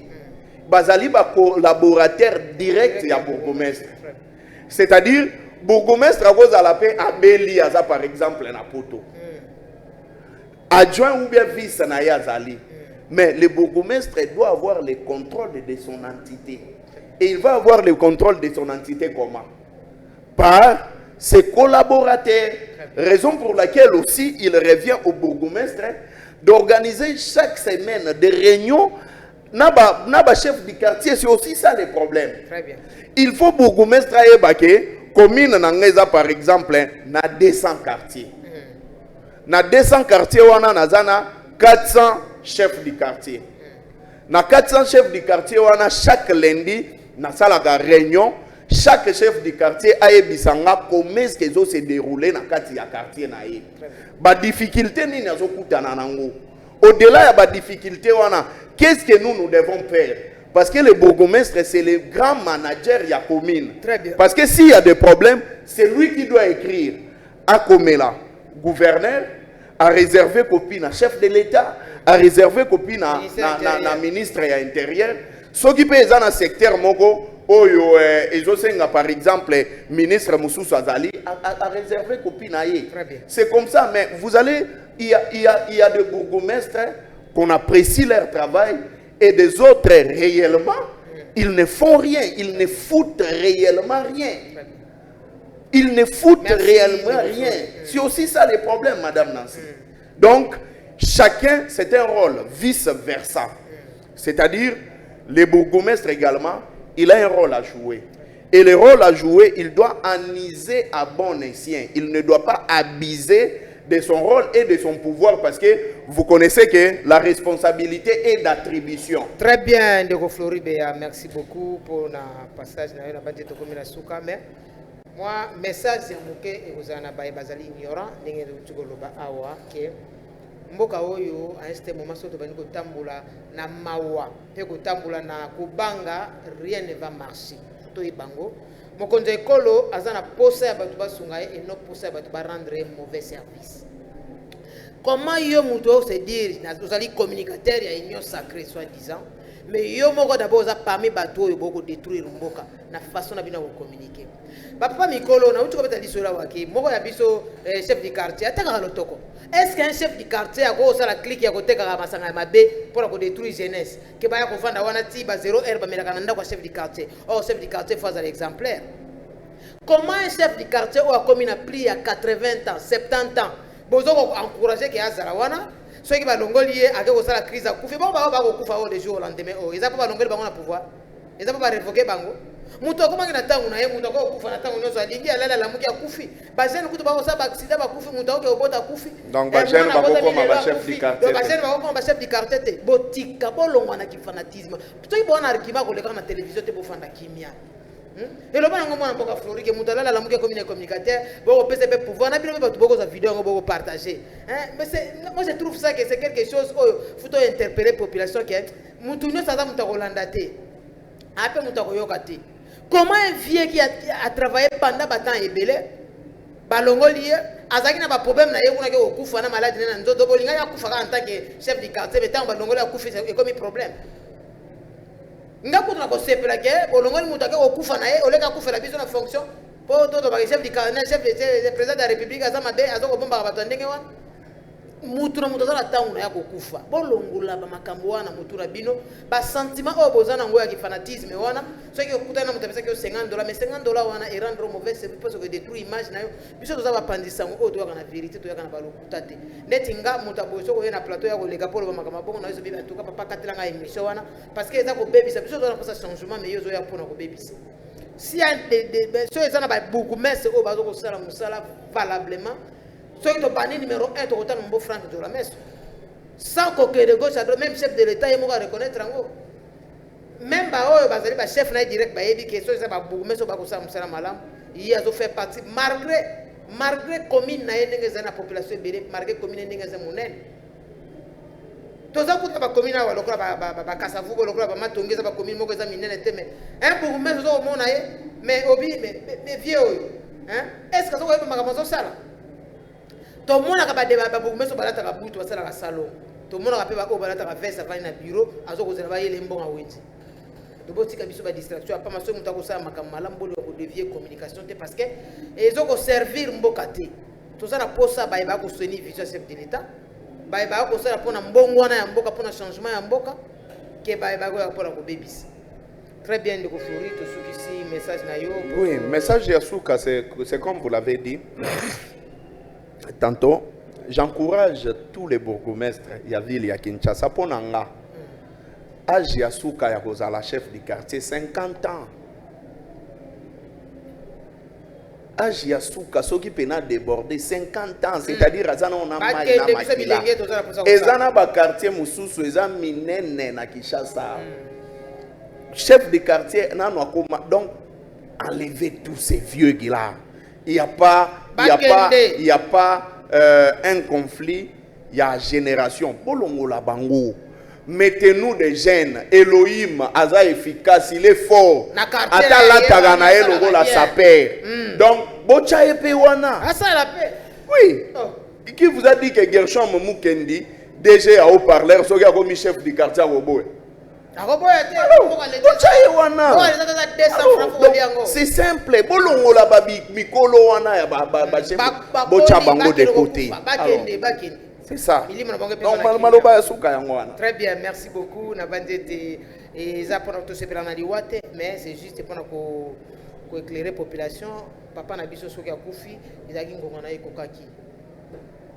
Bazali ba collaborateur direct ya bourgmestre. C'est-à-dire bourgmestre a cause à la paix à Beli aza par exemple na poto. Adjoint ou bien vice na yazali. Mais le bourgmestre doit avoir le contrôle de son entité. Et il va avoir le contrôle de son entité comment? Par ses collaborateurs. Raison pour laquelle aussi il revient au bourgmestre d'organiser chaque semaine des réunions Naba chef du quartier, c'est aussi ça le problème. Très bien. Il faut bourgmestre ayebake commune nangeza par exemple na 200 quartiers. Na 200 quartiers wana nazana 400 chefs du quartier. Na 400 chefs du quartier wana chaque lundi na salaka réunion, chaque chef du quartier ayebisanga comment est-ce que se dérouler na kati ya quartier na ye. Ba difficulté ni nazo kutana nango. Au-delà de la difficulté, qu'est-ce que nous devons faire? Parce que le bourgmestre, c'est le grand manager de la commune. Très bien. Parce que s'il y a des problèmes, c'est lui qui doit écrire à Komela, gouverneur, à réserver copie à chef de l'État, à réserver copie à ministre de l'Intérieur. Ceux qui payent dans le secteur Mogo, par exemple, ministre Moussous Azali, à réserver copie à ye. C'est comme ça, mais vous allez, il y a des bourgmestres qu'on apprécie leur travail et des autres réellement, ils ne font rien, ils ne foutent réellement rien. Ils ne foutent réellement rien. C'est aussi ça le problème, Madame Nancy. Donc, chacun, c'est un rôle vice-versa. C'est-à-dire, les bourgmestres également, il a un rôle à jouer. Et le rôle à jouer, il doit aniser à bon escient. Il ne doit pas abuser de son rôle et de son pouvoir parce que vous connaissez que la responsabilité est d'attribution. Très bien, Ndeko Floribéa, merci beaucoup pour le passage. Mais moi, message c'est que vous avez bazali ignorant, n'engé de tugoloba awa que mboka oyo à un moment soto bani ko tambula na mawa, pe ko tambula na kubanga, rien ne va marcher. To ibango. Mokonzo ekolo azana posa ya batu basunga et non posa ya batu ba rendre un mauvais service. Comment yo muto se dire vous allez communicateur ya union sacrée soi-disant mais yo moko d'abord za parmi batu oyo boko détruire mboka na façon na bina ko communiquer. Papa mikolo na utu ko beta lisola waki moko ya biso chef du quartier ataka lotoko. Est-ce qu'un chef du quartier a ko sala clique ya ko teka masanga mabe pour ko détruire jeunesse ke ba ya ko vanda wana ti ba 0 heure ba melaka nanda ko chef du quartier. Oh chef du quartier faut l'exemplaire. Comment un chef du quartier ou a commis a pris à 80 ans, 70 ans, bozo encourager que azala wana, ceux qui va longolier avec la crise à koufi, bon ba kufa au des jours au lendemain. Oh, ils a pas longolier bango na pouvoir. Ils a pas révoquer bango. Muto comment na tangu na ye muto ko kufa na tangu nyoso alingi alala la muki ya kufi. Ba jeune kutu ba ko sa ba accident ba kufi muto ko obota kufi. Donc ba jeune ba ko comme ba chef du quartier. Ba jeune ba ko comme ba chef du quartier te. Botika bolongwa na ki fanatisme. Puto ibona argument ko leka na télévision te bo fanda kimia. Et le bon moment pour Flori que mutala la muke communicateur bon peut se pouvoir na bilo ba tu boko sa vidéo ngo partager mais c'est moi je trouve ça que c'est quelque chose faut interpeller population que mutunyo ça muta kolanda te après muta koyoka te comment un vieux qui a travaillé pendant temps ebele balongoli azaki na ba problème na ye kuna ke okufa na maladie na nzoto bolinga ya kufa en tant que chef du quartier mais tant balongoli akufa c'est comme problème. Ngakuna ko sepela ke bolongoli mutake okufa na ye oleka kufela biso na fonction po toto ba chef du cabinet chef de président de la république azama be azoko bomba bato ndenge wana mutu na mutu za tangu na ya kokufa bolongola ba makambo wana mutu na bino ba sentiment o bozana ngo ya ki fanatisme wana so ki okutana mutu pesa ki $50 mais $50 wana et rendre mauvais service parce que détruire image na yo biso to za ba pandisa ngo o to yaka na vérité to yaka na balokuta te neti nga mutu aboso ko na plateau ya ko lega polo ba makambo bongo na yo biba to ka papa katela nga émission wana parce que eza ko bebisa biso to na posa changement mais yo zo ya pona ko bebisa si un de so eza na ba bourgmestre o bazo ko sala musala valablement. Ceux qui ont banni numéro 1, tu as un beau Franck de la messe. Sans coquet de gauche à droite, même chef de l'État, il va reconnaître en haut. Même le chef direct, il dit que ceux qui ont fait partie, malgré commune, la population malgré commune, tout ça pour la commune, la Kassavu, la Matongue, la commune, un bourgmestre au monde, mais vieux. Est-ce que vous avez un ça? Tout le monde a pas débat pour mettre sur la table pour faire la salon. Tout le monde a pas au balata à faire ça va dans bureau à ce que vous avez les bons à Wendy. De beau tika biso ba distraction pas ma so mutako sa makamala mbolo ko dévier communication parce que ils ont servir mbokate. Tout ça na posa ba ba ko soutenir vision chef de l'état. Ba ba ko ça pour na mbongo wana ya mboka pour na changement ya mboka ke ba ko pour la ko bebis. Très bien de ko Flori to sukisi message na yo. Oui, message ya suka c'est comme vous l'avez dit. Tantôt, j'encourage tous les bourgmestres, il y a ville, il y a Kinshasa, pour Nanga. âge ya suka ya kozala chef du quartier 50 ans. Âge ya suka soki pena débordé 50 ans, c'est-à-dire azana on a mai na makila. Ezana ba quartier mususu eza minene na Kinshasa. Chef de quartier nano akoma, donc enlever tous ces vieux là. Il y a pas un conflit, il y a génération. Bolongo la bango. Mettez-nous des jeunes. Elohim, Aza efficace, il est fort. Ata la tagana elogo la saper. Donc, bocha epe wana. Ah, ça la paix. Oui. Qui vous a dit que Gershon Mukendi, DG à haut-parleur, so ya comme chef du quartier Robo. C'est simple. Bolongo la babi mikolo wana ya ba chef. Bocha bango de côté. C'est ça. Très bien, merci beaucoup. Mais c'est juste pour éclairer la population. Papa n'a pas de koufi, il a dit kokaki.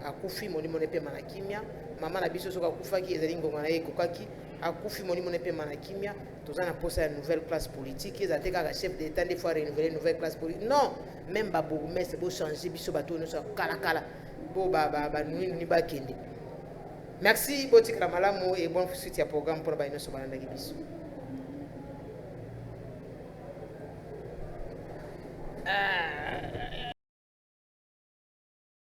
Akufi moni monepe manakimia. Maman n'a pas de koufi, il a dit kokaki. Akufi moni monepe manakimia. Tous en a posé une nouvelle classe politique. Ils ont été chef d'État des fois renouveler une nouvelle classe politique. Non, même Baboumé, c'est beau changer. Biso bateau nous sommes kala. Merci, Botik Ramalamu et bonne suite à programme pour le Baino Sobalanda Gibiso.